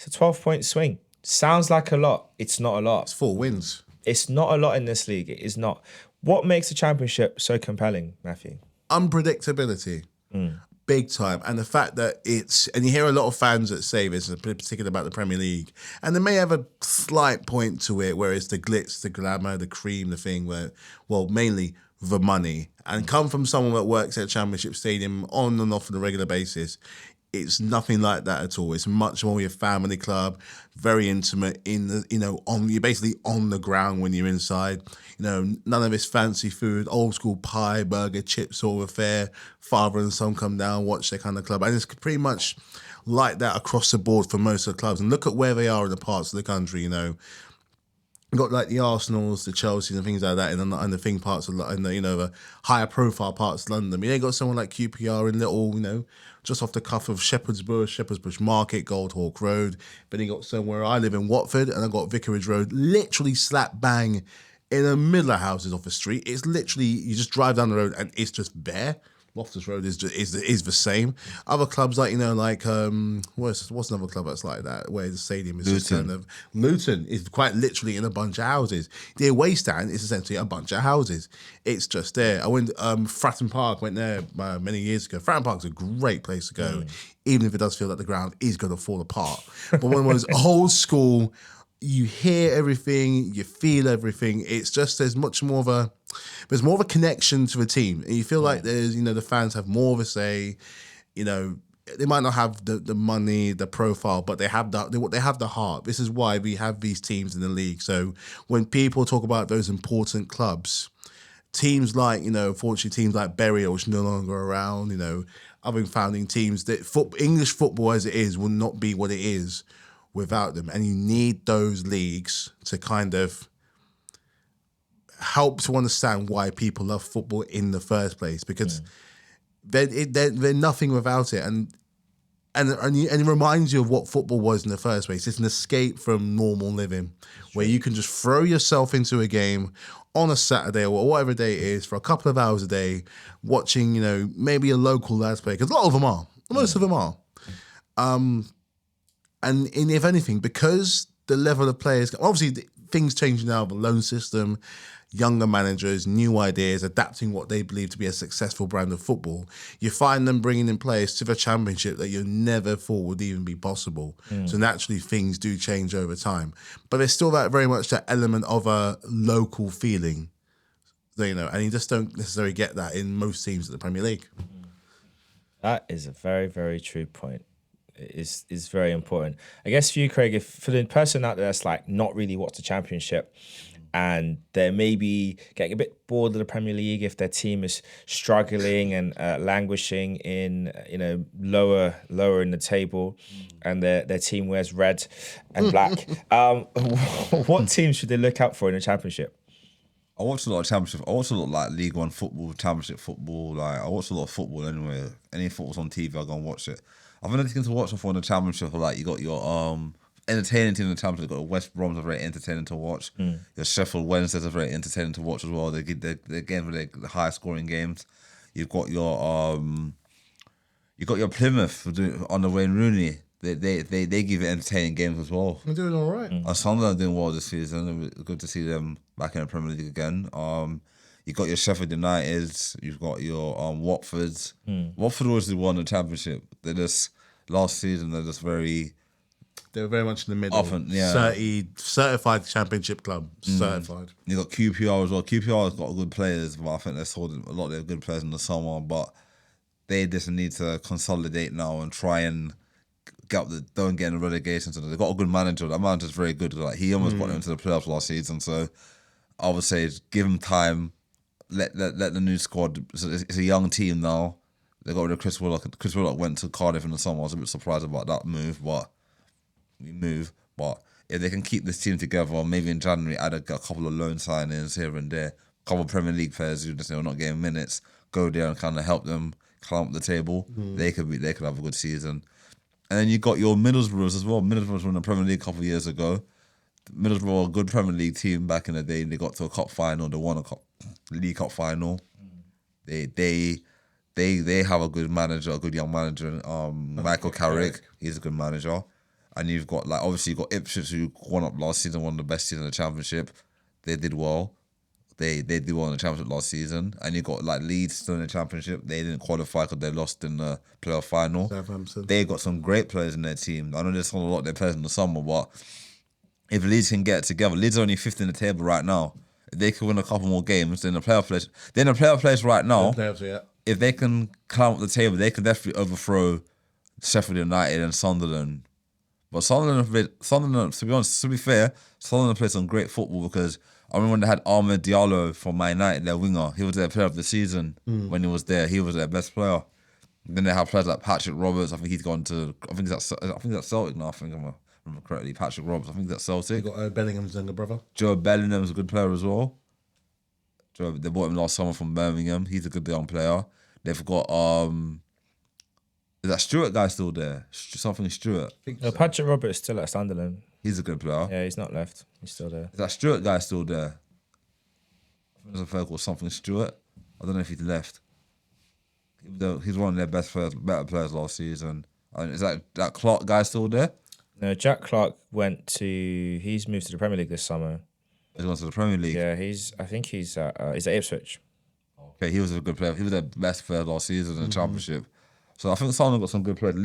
It's a 12-point swing. Sounds like a lot. It's not a lot. It's 4 wins. It's not a lot in this league. It is not. What makes the championship so compelling, Matthew? Unpredictability. Big time. And the fact that and you hear a lot of fans that say this, particularly about the Premier League, and they may have a slight point to it where it's the glitz, the glamour, the cream, the thing where, well, mainly the money. And come from someone that works at a championship stadium on and off on a regular basis, it's nothing like that at all. It's much more your family club, very intimate you're basically on the ground when you're inside. None of this fancy food, old school pie, burger, chips sort of affair. Father and son come down, watch their kind of club. And it's pretty much like that across the board for most of the clubs. And look at where they are in the parts of the country, You've got like the Arsenals, the Chelseas and things like that in the thing parts of the higher profile parts of London. I mean, they got someone like QPR in little, just off the cuff of Shepherd's Bush Market, Goldhawk Road. Then you got somewhere I live in Watford, and I got Vicarage Road, literally slap bang in the middle of houses off the street. It's literally, you just drive down the road and it's just bare. Loftus Road is the same. Other clubs like what's another club that's like that where the stadium is just kind of Luton is quite literally in a bunch of houses. The away stand is essentially a bunch of houses. It's just there. I went Fratton Park, went there many years ago. Fratton Park's a great place to go, even if it does feel like the ground is going to fall apart. But one of those old school, you hear everything, you feel everything. It's just there's more of a connection to the team. And you feel like there's, the fans have more of a say. They might not have the money, the profile, but they have the heart. This is why we have these teams in the league. So when people talk about those important clubs, teams like, unfortunately teams like Bury, which are no longer around, other founding teams, that English football as it is will not be what it is without them. And you need those leagues to kind of help to understand why people love football in the first place, because they're nothing without it. And it reminds you of what football was in the first place. It's an escape from normal living where you can just throw yourself into a game on a Saturday or whatever day it is for a couple of hours a day, watching, maybe a local lads play, because a lot of them are. Most of them are. And if anything, because the level of players, obviously things change now, the loan system, younger managers, new ideas, adapting what they believe to be a successful brand of football, you find them bringing in players to the championship that you never thought would even be possible. So naturally things do change over time. But there's still very much that element of a local feeling, and you just don't necessarily get that in most teams of the Premier League. That is a very, very true point. Is very important. I guess for you, Craig, if for the person out there that's like not really watched the championship and they're maybe getting a bit bored of the Premier League, if their team is struggling and languishing in lower in the table, and their team wears red and black, what teams should they look out for in the championship? I watch a lot of championship. I watch a lot of like League One football, championship football. Like I watch a lot of football anyway. Any football's on TV, I go and watch it. I've been anything to watch for in the championship. Like you got your entertaining team in the championship. You got West Brom's are very entertaining to watch. Your Sheffield Wednesdays are very entertaining to watch as well. They're again with the high scoring games. You've got your Plymouth under Wayne Rooney. They give it entertaining games as well. They're doing all right. Sunderland doing well this season. It's good to see them back in the Premier League again. You got your Sheffield Uniteds. You've got your Watfords. Watford was the one in the championship. They just last season they were very much in the middle. Often, certified championship club. Certified. You got QPR as well. QPR has got good players, but I think they sold a lot of their good players in the summer. But they just need to consolidate now and try and don't get in relegation. So they got a good manager. That manager's very good. Like he almost got them into the playoffs last season. So I would say give him time. Let the new squad. It's a young team now. They got rid of Chris Willock. Chris Willock went to Cardiff in the summer. I was a bit surprised about that move, but if they can keep this team together, maybe in January add a couple of loan signings here and there, a couple of Premier League players who just are not getting minutes, go there and kind of help them climb up the table. They could have a good season. And then you got your Middlesbroughs as well. Middlesbroughs won the Premier League a couple of years ago. Middlesbrough, a good Premier League team back in the day. They got to a cup final. They won a League Cup final. They have a good manager, a good young manager. Michael Carrick, he's a good manager. And you've got like obviously you've got Ipswich who won up last season, one of the best teams in the Championship. They did well. They did well in the Championship last season. And you got like Leeds still in the Championship. They didn't qualify because they lost in the playoff final. Southampton. They got some great players in their team. I know there's not a lot of their players in the summer, but if Leeds can get it together, Leeds are only fifth in the table right now. If they can win a couple more games, they're in the playoff place. They're in the playoff place right now. Playoffs, yeah. If they can climb up the table, they can definitely overthrow Sheffield United and Sunderland. But Sunderland, to be honest, to be fair, Sunderland played some great football because I remember when they had Ahmed Diallo from Man United, their winger. He was their player of the season when he was there. He was their best player. Then they have players like Patrick Roberts. I think he's gone to. I think that's Celtic now. I think I remember correctly. Patrick Roberts. I think that's Celtic. You got Bellingham's younger brother. Joe Bellingham's a good player as well. They bought him last summer from Birmingham. He's a good young player. They've got is that Stewart guy still there? Something Stewart. Patrick Roberts is still at Sunderland. He's a good player. Yeah, he's not left. He's still there. Is that Stewart guy still there? I think there's a player called something Stewart. I don't know if he's left. He's one of their better players last season. Is that Clark guy still there? No, Jack Clark he's moved to the Premier League this summer. He's gone to the Premier League. Yeah, I think he's at Ipswich. Okay, he was a good player. He was their best player last season in the Championship. So I think Sunderland got some good players.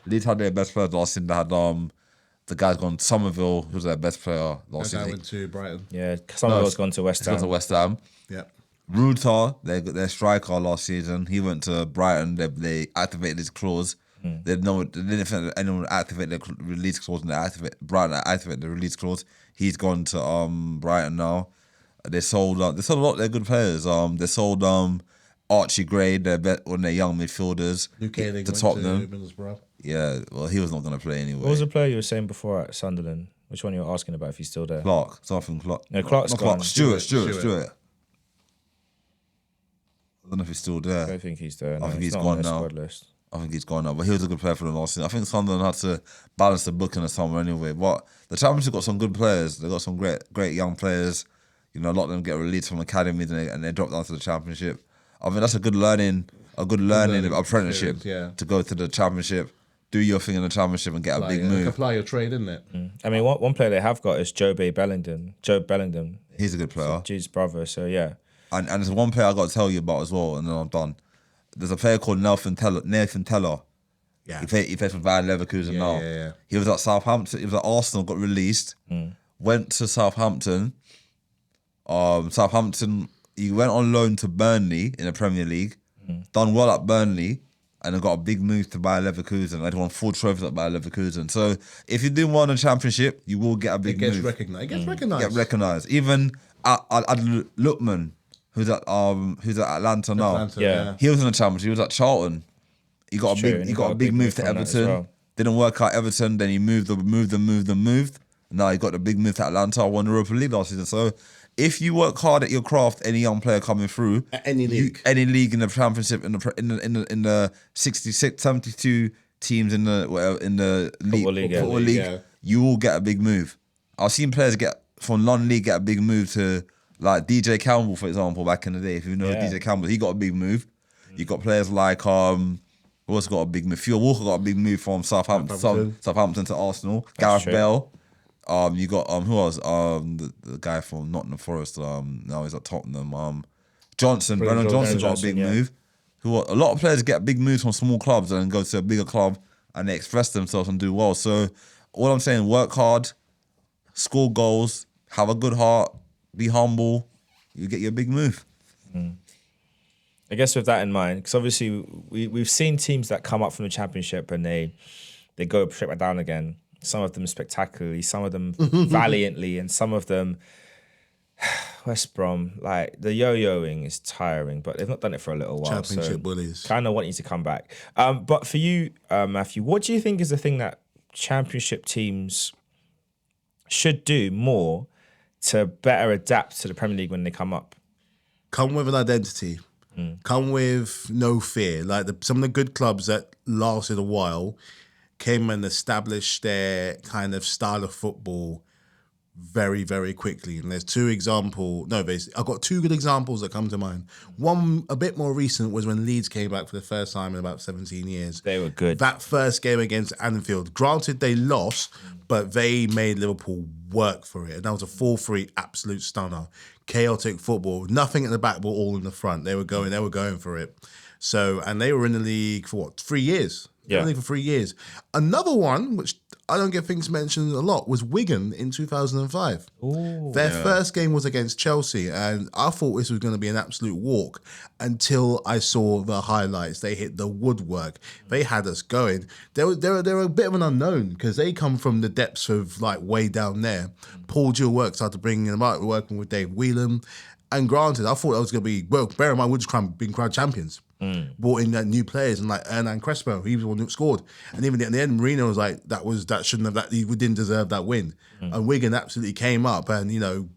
Leeds had their best players last season. They had the guy's gone Somerville, who was their best player last season. That guy went to Brighton. Yeah, Somerville's gone to West Ham. He's gone to West Ham. Yeah. Ruta, their striker last season, he went to Brighton. They activated his clause. They didn't think that anyone would activate their release clause, and Brighton activated the release clause. He's gone to Brighton now. They sold a lot of their good players. They sold Archie Gray, one of their young midfielders, to Tottenham. Middlesbrough. Yeah, well, he was not going to play anyway. What was the player you were saying before at Sunderland? Which one you were asking about if he's still there? Clark. No, Clark's gone. Stewart. I don't know if he's still there. I don't think he's there. No, I think he's not gone on their now. squad list. I think he's gone now, but he was a good player for the last season. I think Sunderland had to balance the book in the summer anyway. But the Championship got some good players. They got some great young players. You know, a lot of them get released from academies and they drop down to the Championship. I mean, that's a good learning apprenticeship to go to the Championship, do your thing in the Championship and get a big move. Apply your trade, isn't it? I mean, one player they have got is Joe Bellingham. He's a good player. Jude's brother. So yeah. And there's one player I got to tell you about as well, and then I'm done. There's a player called Nathan Teller. Yeah. He plays for Bayer Leverkusen now. Yeah. He was at Southampton. He was at Arsenal, got released. Went to Southampton. He went on loan to Burnley in the Premier League. Done well at Burnley. And then got a big move to Bayer Leverkusen. They'd won 4 trophies at Bayer Leverkusen. So if you do well in the Championship, you will get a big move. It gets recognised. Get recognised. Even Lookman, who's at Atlanta now. Yeah. He was in the Championship. He was at Charlton. He got a big move to from that as Everton. well. Didn't work out Everton. Then he moved. Now he got the big move to Atlanta. Won the Europa League last season. So if you work hard at your craft, any young player coming through, Any league in the Championship, in the 66, 72 teams in the football league, you will get a big move. I've seen players get from London League get a big move to like DJ Campbell, for example, back in the day. If you know DJ Campbell, he got a big move. You got players like who else got a big move? Theo Walker got a big move from Southampton to Arsenal. Gareth Bale. You got who else? The guy from Nottingham Forest. Now he's at Tottenham. Brennan Johnson got a big move. A lot of players get big moves from small clubs and go to a bigger club and they express themselves and do well. So all I'm saying, work hard, score goals, have a good heart, be humble. You get your big move. I guess with that in mind, because obviously we've seen teams that come up from the Championship and they go straight back down again. Some of them spectacularly, some of them valiantly, and some of them West Brom. Like the yo-yoing is tiring, but they've not done it for a little while. Championship bullies. Kind of want you to come back. But for you, Matthew, what do you think is the thing that Championship teams should do more to better adapt to the Premier League when they come up? Come with an identity. Come with no fear. Like some of the good clubs that lasted a while came and established their kind of style of football very, very quickly. And there's I've got two good examples that come to mind. One, a bit more recent, was when Leeds came back for the first time in about 17 years. They were good. That first game against Anfield, granted they lost, but they made Liverpool work for it. And that was a 4-3 absolute stunner. Chaotic football, nothing at the back, but all in the front. They were going for it. So, and they were in the league for 3 years? Yeah. Only for 3 years. Another one, which I don't get things mentioned a lot, was Wigan in 2005. Their first game was against Chelsea, and I thought this was going to be an absolute walk until I saw the highlights. They hit the woodwork. They had us going. They're a bit of an unknown because they come from the depths of like way down there. Paul Gill started bringing them out, working with Dave Whelan. And granted, I thought that was going to be, well, bear in mind, we're just being crowned champions. Brought in new players and like Hernan Crespo, he was the one who scored. And even at the end, Marino was like, we didn't deserve that win. And Wigan absolutely came up and, you know,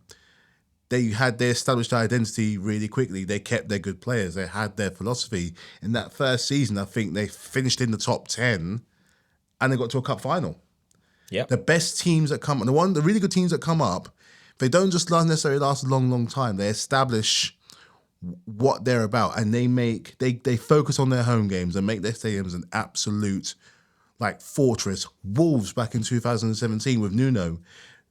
they established their identity really quickly. They kept their good players. They had their philosophy. In that first season, I think they finished in the top 10 and they got to a cup final. Yep. The best teams that come, the really good teams that come up, they don't just necessarily last a long, long time. They establish what they're about, and they focus on their home games and make their stadiums an absolute like fortress. Wolves back in 2017 with Nuno,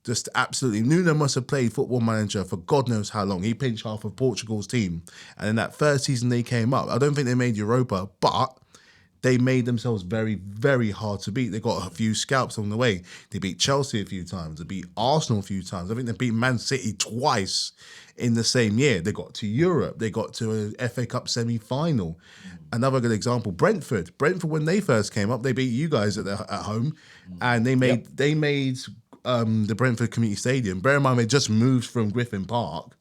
just absolutely. Nuno must have played Football Manager for God knows how long. He pinched half of Portugal's team, and in that first season they came up. I don't think they made Europa, but they made themselves very, very hard to beat. They got a few scalps on the way. They beat Chelsea a few times. They beat Arsenal a few times. I think they beat Man City twice in the same year. They got to Europe. They got to a FA Cup semi-final. Another good example, Brentford. Brentford, when they first came up, they beat you guys at home, and they made the Brentford Community Stadium. Bear in mind, they just moved from Griffin Park,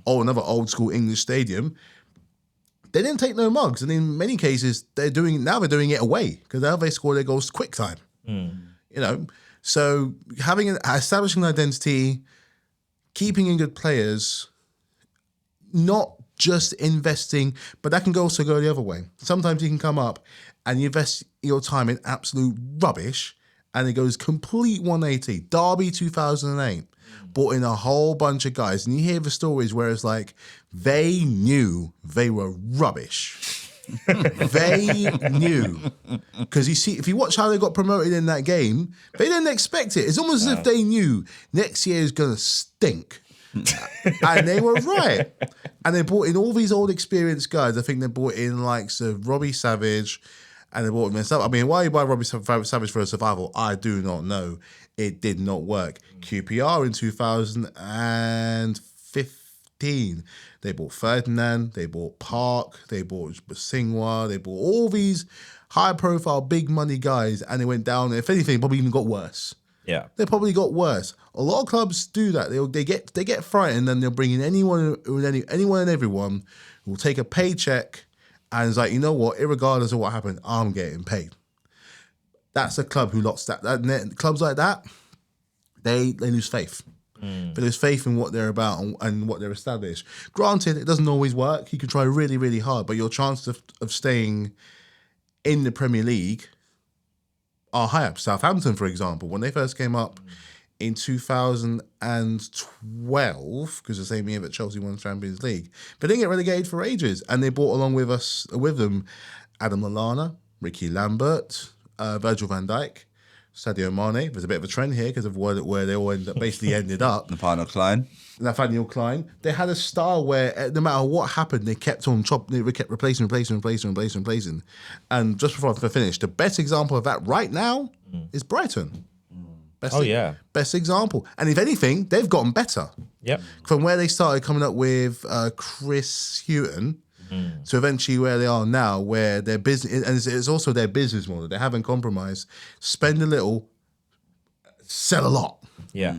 another old school English stadium. They didn't take no mugs, and in many cases, they're doing it away because now they score their goals quick time. You know, so establishing an identity, keeping in good players, not just investing, but that can also go the other way. Sometimes you can come up and you invest your time in absolute rubbish, and it goes complete 180. Derby 2008. Brought in a whole bunch of guys, and you hear the stories where it's like they knew they were rubbish. They knew, because you see, if you watch how they got promoted in that game, they didn't expect it. It's almost as if they knew next year is gonna stink, and they were right. And they brought in all these old experienced guys. I think they brought in like Robbie Savage, and they brought him in. I mean, why you buy Robbie Savage for a survival? I do not know. It did not work. QPR in 2015, they bought Ferdinand, they bought Park, they bought Singwa, they bought all these high-profile, big-money guys, and they went down. If anything, probably even got worse. Yeah, they probably got worse. A lot of clubs do that. They get frightened, and they'll bring in anyone and everyone who will take a paycheck, and it's like, you know what? Irregardless of what happened, I'm getting paid. That's a club who lost that. Clubs like that, they lose faith. They lose faith in what they're about and what they're established. Granted, it doesn't always work. You can try really, really hard, but your chances of staying in the Premier League are higher. Southampton, for example, when they first came up in 2012, because the same year that Chelsea won the Champions League, they didn't get relegated for ages, and they brought along with them Adam Lallana, Ricky Lambert, Virgil van Dijk, Sadio Mane. There's a bit of a trend here because of where they all ended up. Nathaniel Klein. They had a style where no matter what happened, they kept on they kept replacing. And just before I finish, the best example of that right now is Brighton. Best example. And if anything, they've gotten better. Yep. From where they started coming up with Chris Hughton, to eventually where they are now, where their business, and it's also their business model. They haven't compromised. Spend a little, sell a lot. Yeah.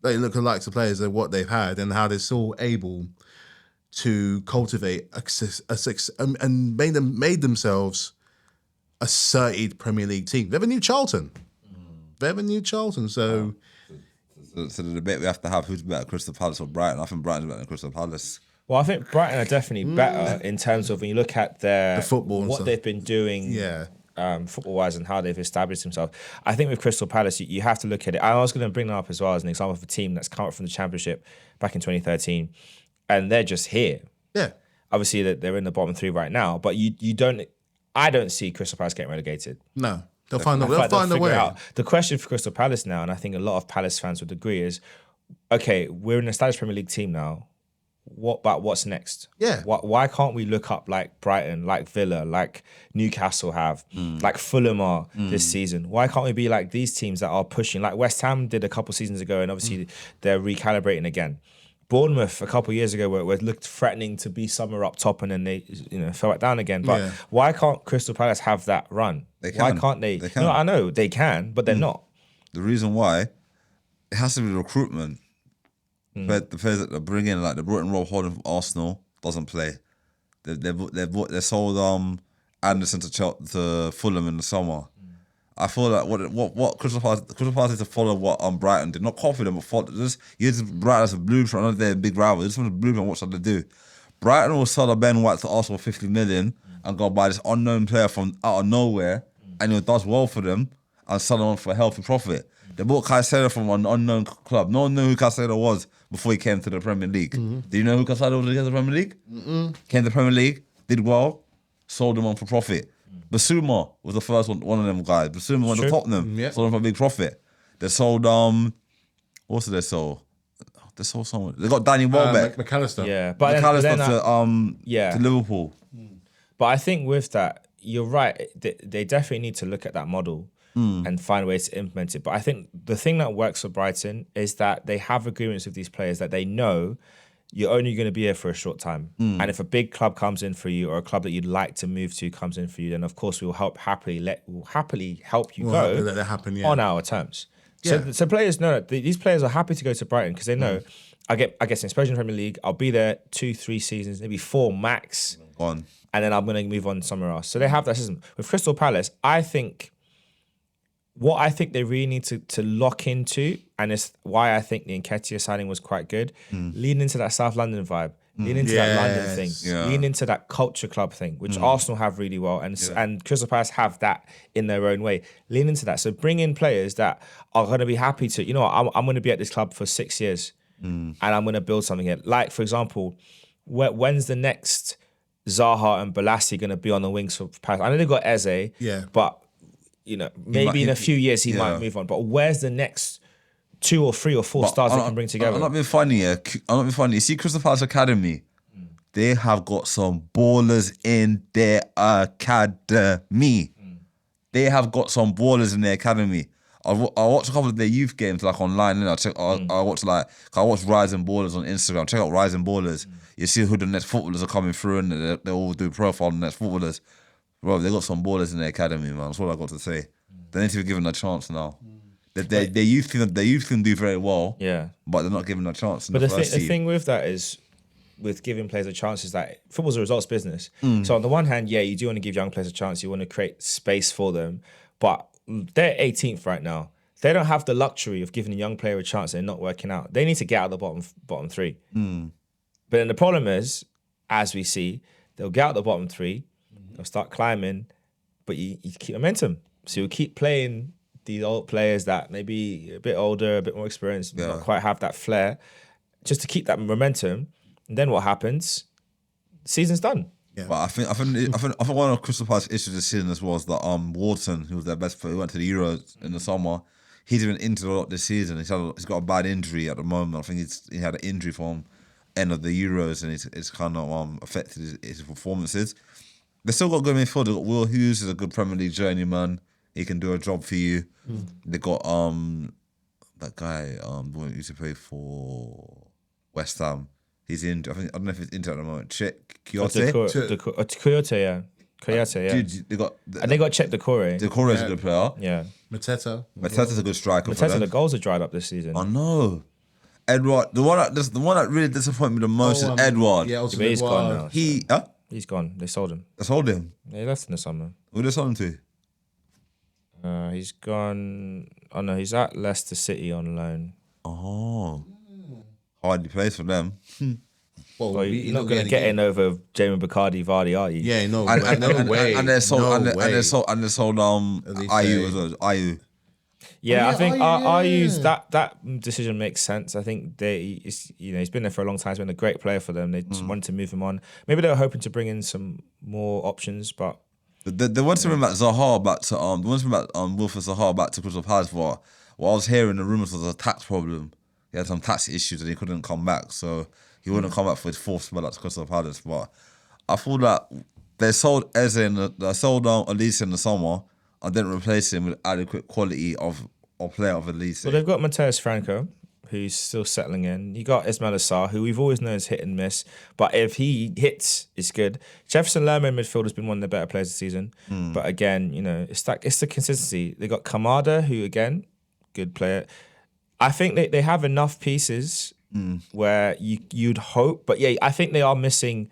They look at the likes of players and what they've had and how they're still able to cultivate and made themselves a certified Premier League team. They have a new Charlton. So the debate we have to have, who's better, Crystal Palace or Brighton? I think Brighton's better than Crystal Palace. Well, I think Brighton are definitely better in terms of when you look at the football and what stuff. they've been doing football-wise and how they've established themselves. I think with Crystal Palace, you have to look at it. I was going to bring that up as well as an example of a team that's come up from the Championship back in 2013, and they're just here. Yeah. Obviously, that they're in the bottom three right now, but you don't. I don't see Crystal Palace getting relegated. No. They'll find a Figure way. out. The question for Crystal Palace now, and I think a lot of Palace fans would agree, is okay, we're an established Premier League team now. What's next? Yeah. Why can't we look up like Brighton, like Villa, like Newcastle have, like Fulham are this season? Why can't we be like these teams that are pushing? Like West Ham did a couple seasons ago, and obviously they're recalibrating again. Bournemouth a couple of years ago were looked threatening to be somewhere up top, and then they fell back down again. But why can't Crystal Palace have that run? Why can't they? They can. No, I know they can, but they're not. The reason why, it has to be recruitment. The players that they bring in, like they brought in Rob Holding from Arsenal, doesn't play. They sold Anderson to Fulham in the summer. I feel like what Crystal Palace is to follow what Brighton did. Not copy them, but follow. Just use Brighton as a blueprint. I know they're a big rival. Just from the blueprint, what should they do? Brighton will sell a Ben White to Arsenal for 50 million and go buy this unknown player from out of nowhere, and it does well for them and sell him on for a healthy profit. They bought Caicedo from an unknown club. No one knew who Caicedo was before he came to the Premier League. Do you know who Caicedo was against the Premier League? Came to the Premier League, did well, sold him on for profit. Basuma was the first one of them guys. Basuma went to Tottenham, sold him for a big profit. They sold, what's it they sold? They sold someone. They got Danny Welbeck. McAllister. Yeah, but McAllister to Liverpool. But I think with that, you're right. They definitely need to look at that model and find ways to implement it. But I think the thing that works for Brighton is that they have agreements with these players that they know you're only going to be here for a short time. And if a big club comes in for you or a club that you'd like to move to comes in for you, then of course we'll happily help you go let that happen, on our terms. So players know that these players are happy to go to Brighton because they know, I guess especially in the Premier League, I'll be there 2-3 seasons, maybe 4 max, and then I'm going to move on somewhere else. So they have that system. With Crystal Palace, what I think they really need to lock into, and it's why I think the Nketiah signing was quite good, lean into that South London vibe, lean into that London thing, lean into that culture club thing, which Arsenal have really well, and Crystal Palace have that in their own way. Lean into that. So bring in players that are going to be happy to, I'm going to be at this club for 6 years, and I'm going to build something here. Like, for example, when's the next Zaha and Balassi going to be on the wings for Palace? I know they've got Eze, but maybe in a few years he might move on. But where's the next 2 or 3 or 4 stars they can bring together? I'm not being funny here. You see Crystal Palace Academy, they have got some ballers in their academy. They have got some ballers in their academy. I watch a couple of their youth games like online. And I watch Rising Ballers on Instagram. Check out Rising Ballers. You see who the next footballers are coming through, and they all do profile on the next footballers. Bro, they got some ballers in their academy, man. That's all I got to say. They need to be given a chance now. Their youth can do very well, but they're not given a chance. But the thing with that is, with giving players a chance, is that football's a results business. So on the one hand, you do want to give young players a chance. You want to create space for them, but they're 18th right now. They don't have the luxury of giving a young player a chance and not working out. They need to get out of the bottom 3. But then the problem is, as we see, they'll get out of the bottom 3. They'll start climbing, but you keep momentum. So you'll keep playing these old players that maybe a bit older, a bit more experienced, not quite have that flair, just to keep that momentum. And then what happens? Season's done. Yeah. But I think one of Crystal Palace's issues this season as well is that Wharton, who was their best player, who went to the Euros in the summer, he's been injured a lot this season. He's got a bad injury at the moment. I think he had an injury from end of the Euros, and it's kind of affected his performances. They still got good midfield. They got Will Hughes, who's a good Premier League journeyman. He can do a job for you. They got that guy the one who used to play for West Ham. He's in. I don't know if he's injured at the moment. Kyoto. Kyoto, yeah. Dude, they got Czech Decore. Decore is a good player. Yeah. Mateta's a good striker. For them. The goals have dried up this season. I know. Edward, the one that really disappointed me the most is Edward. Yeah, but he's gone now. He's gone. They sold him. They sold him? Yeah, he left in the summer. Who they sold him to? He's gone. Oh no, he's at Leicester City on loan. Oh. Hardly plays for them. Well, you're not going to get in over Jamie Bacardi-Vardy, are you? Yeah, no, And way. and there's no and way. there's IU as well. IU. Yeah, Oh, I think yeah, I use yeah. that decision makes sense. I think he's been there for a long time. He's been a great player for them. They just wanted to move him on. Maybe they were hoping to bring in some more options, but They wanted to bring back Zaha back to they wanted to bring back Wilfred Zaha back to Crystal Palace, but what I was hearing the rumours was a tax problem. He had some tax issues and he couldn't come back, so he wouldn't come back for his fourth spell at Crystal Palace. But I thought that they sold they sold Elise in the summer and didn't replace him with adequate quality of player of Elise. well, they've got Mateus Franco, who's still settling in. You got Ismail Assar, who we've always known is hit and miss, but if he hits, it's good. Jefferson Lerma in midfield has been one of the better players this season, but again, it's the consistency. They got Kamada, who again, good player. I think they have enough pieces where you'd hope, but yeah, I think they are missing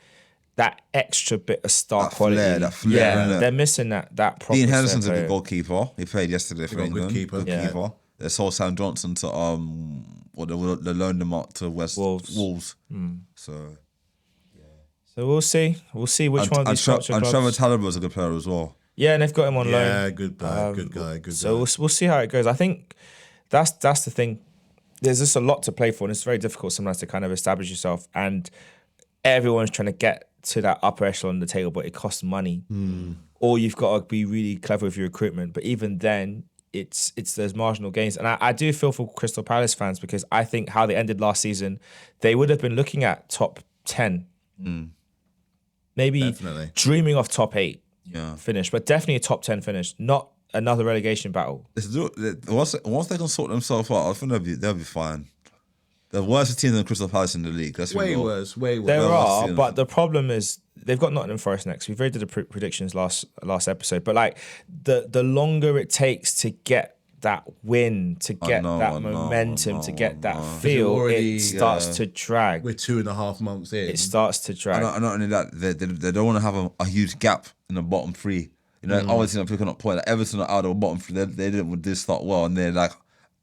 that extra bit of star quality. That flair, innit? They're missing that proper. Dean Henderson's a player. good goalkeeper. He played yesterday for got a good England. keeper. Good Yeah. keeper. They sold Sam Johnson to they loaned him up to Wolves. So So we'll see which one of these clubs. Trevor Talibber's a good player as well. Yeah, and they've got him on loan. Yeah, good guy, good guy. So we'll see how it goes. I think that's the thing. There's just a lot to play for, and it's very difficult sometimes to kind of establish yourself. And everyone's trying to get to that upper echelon on the table, but it costs money. Or you've got to be really clever with your recruitment. But even then, it's those marginal gains. And I do feel for Crystal Palace fans because I think how they ended last season, they would have been looking at top 10. Maybe Definitely. dreaming of top 8 Yeah. finish, but definitely a top 10 finish, not another relegation battle. Once they can sort themselves out, I think they'll be fine. The worst team than Crystal Palace in the league. That's Way worse. There Well, are, that's- but the problem is they've got Nottingham Forest next. We've already did the predictions last episode, but like the longer it takes to get that win, to get that momentum, to get that feel, already, it starts to drag. We're 2.5 months in. It starts to drag. And not only that, they don't want to have a huge gap in the bottom three. You know, other teams are picking up points. Like Everton are out of the bottom three. They did start well, and they're like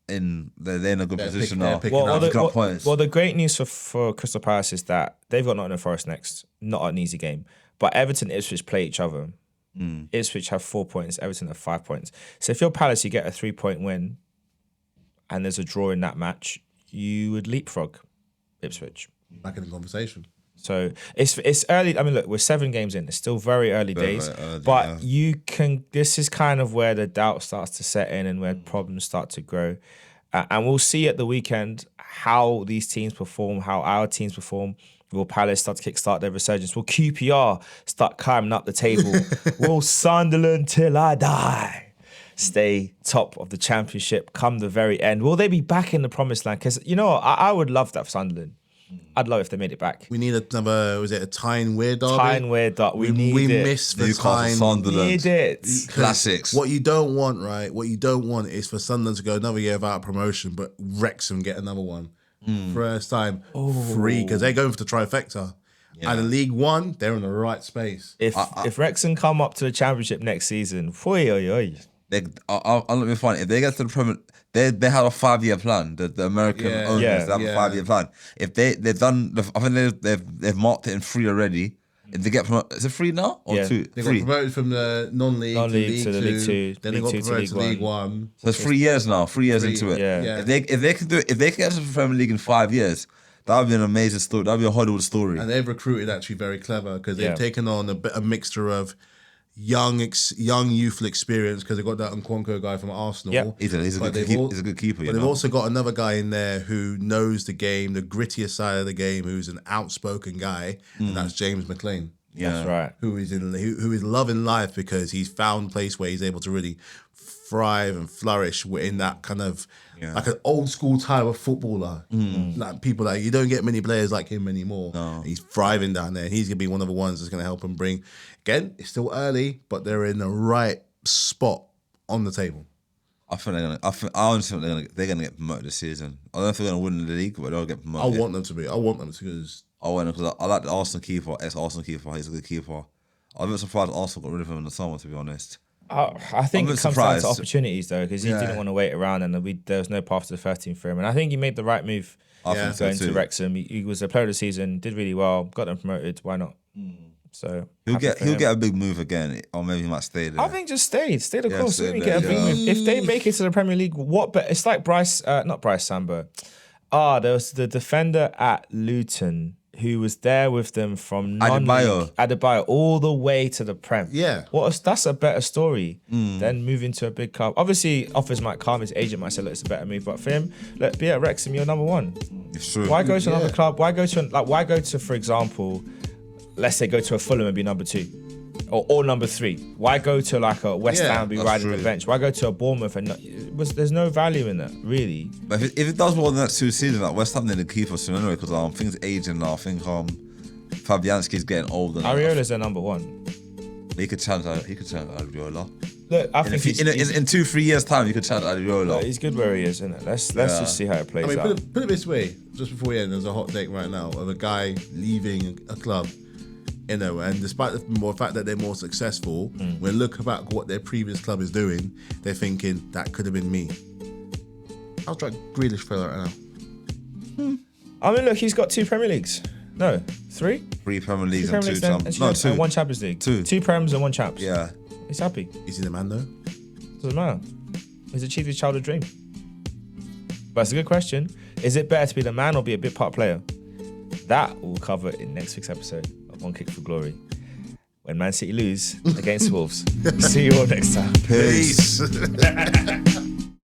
they're in a good position now. picking up. Picking up points. Well, the great news for Crystal Palace is that they've got Nottingham Forest next. Not an easy game, but Everton and Ipswich play each other. Ipswich have 4 points, Everton have 5 points. So if you're Palace, you get a 3-point win, and there's a draw in that match, you would leapfrog Ipswich. Back in the conversation. So it's early. I mean, look, we're 7 games in. It's still very early days. very early, but yeah. you can. This is kind of where the doubt starts to set in and where problems start to grow. And we'll see at the weekend how these teams perform, how our teams perform. Will Palace start to kickstart their resurgence? Will QPR start climbing up the table? Will Sunderland till I die stay top of the championship come the very end? Will they be back in the promised land? Because, I would love that for Sunderland. I'd love if they made it back. We need another, was it a Tyne Weir derby? Tyne Weir derby. We need we it. miss the Newcastle, Tyne. Sunderland. Need it. Classics. What you don't want, right? What you don't want is for Sunderland to go another year without promotion, but Wrexham get another one. First time free, because they're going for the trifecta. And in League One, they're in the right space. If Wrexham come up to the championship next season, oy, oy, oy. I'll let me find it. If they get to the Premier, they had a 5-year plan. The American owners they have a 5-year plan. If they've done, I think they've marked it in 3 already. If they get promoted, is it 3 now or 2? They 3. got promoted from the non-league to the League League 2. Two, Then League they got 2 to promoted to League League 1. So it's 3 years now. 3 years into it. Yeah. If they can do it, if they can get to the Premier League in 5 years, that would be an amazing story. That would be a Hollywood story. And they've recruited actually very clever because they've Yeah. taken on a mixture of young youthful experience because they got that Nkwonko guy from Arsenal. Yeah. He's a But good keeper. But they've also got another guy in there who knows the game, the grittier side of the game, who's an outspoken guy, and that's James McLean. That's right. Who is loving life because he's found a place where he's able to really thrive and flourish in that kind of like an old school type of footballer. Like people like you don't get many players like him anymore. No. He's thriving down there. He's gonna be one of the ones that's gonna help him bring. Again, it's still early, but they're in the right spot on the table. I honestly think they're gonna get promoted this season. I don't know if they're gonna win the league, but they'll get promoted. I want them to be. I want them to because I want them because I like the Arsenal keeper, ex-Arsenal keeper. He's a good keeper. I'm a bit surprised Arsenal got rid of him in the summer, to be honest. I think I'm a it bit comes down to surprised. opportunities though, because he didn't want to wait around and there was no path to the first team for him. And I think he made the right move I think so going too. to Wrexham. He was a player of the season, did really well, got them promoted. Why not? So He'll get a big move again, or maybe he might stay there. I think just stay the course. stay Let me there, get a big move. If they make it to the Premier League, what? But it's like not Bryce Samba. There was the defender at Luton who was there with them from Adebayo all the way to the Prem. Yeah. That's a better story than moving to a big club. Obviously, offers might come, his agent might say, look, it's a better move. But for him, look, be at Wrexham, you're number one. It's true. Why go to another club? Why go to, for example, let's say go to a Fulham and be number 2. Or number 3. Why go to like a West Ham and be riding the bench? Why go to a Bournemouth and there's no value in that, really. But if it does well in the next 2 seasons, like West Ham need to keep us soon anyway, because things aging now. I think Fabianski's getting older. Ariola's their number 1. He could challenge Ariola. Look, I think in 2-3 years' time, he could challenge Ariola. He's good where he is, isn't it? Let's just see how it plays out. Put it this way, just before we end, there's a hot take right now of a guy leaving a club. And despite the fact that they're more successful, when they look about what their previous club is doing, they're thinking, that could have been me. How's Jack Grealish feel right now? I mean, look, he's got 2 Premier Leagues. No, 3? 3 Premier Leagues 2 and 2 Champions. No, 2. And 1 Champions League. 2. 2 Prems and 1 Champs. Yeah. He's happy. Is he the man though? Doesn't matter. He's achieved his childhood dream. But it's a good question. Is it better to be the man or be a bit part player? That we'll cover in next week's episode of One Kick for Glory, when Man City lose against Wolves. See you all next time. Peace.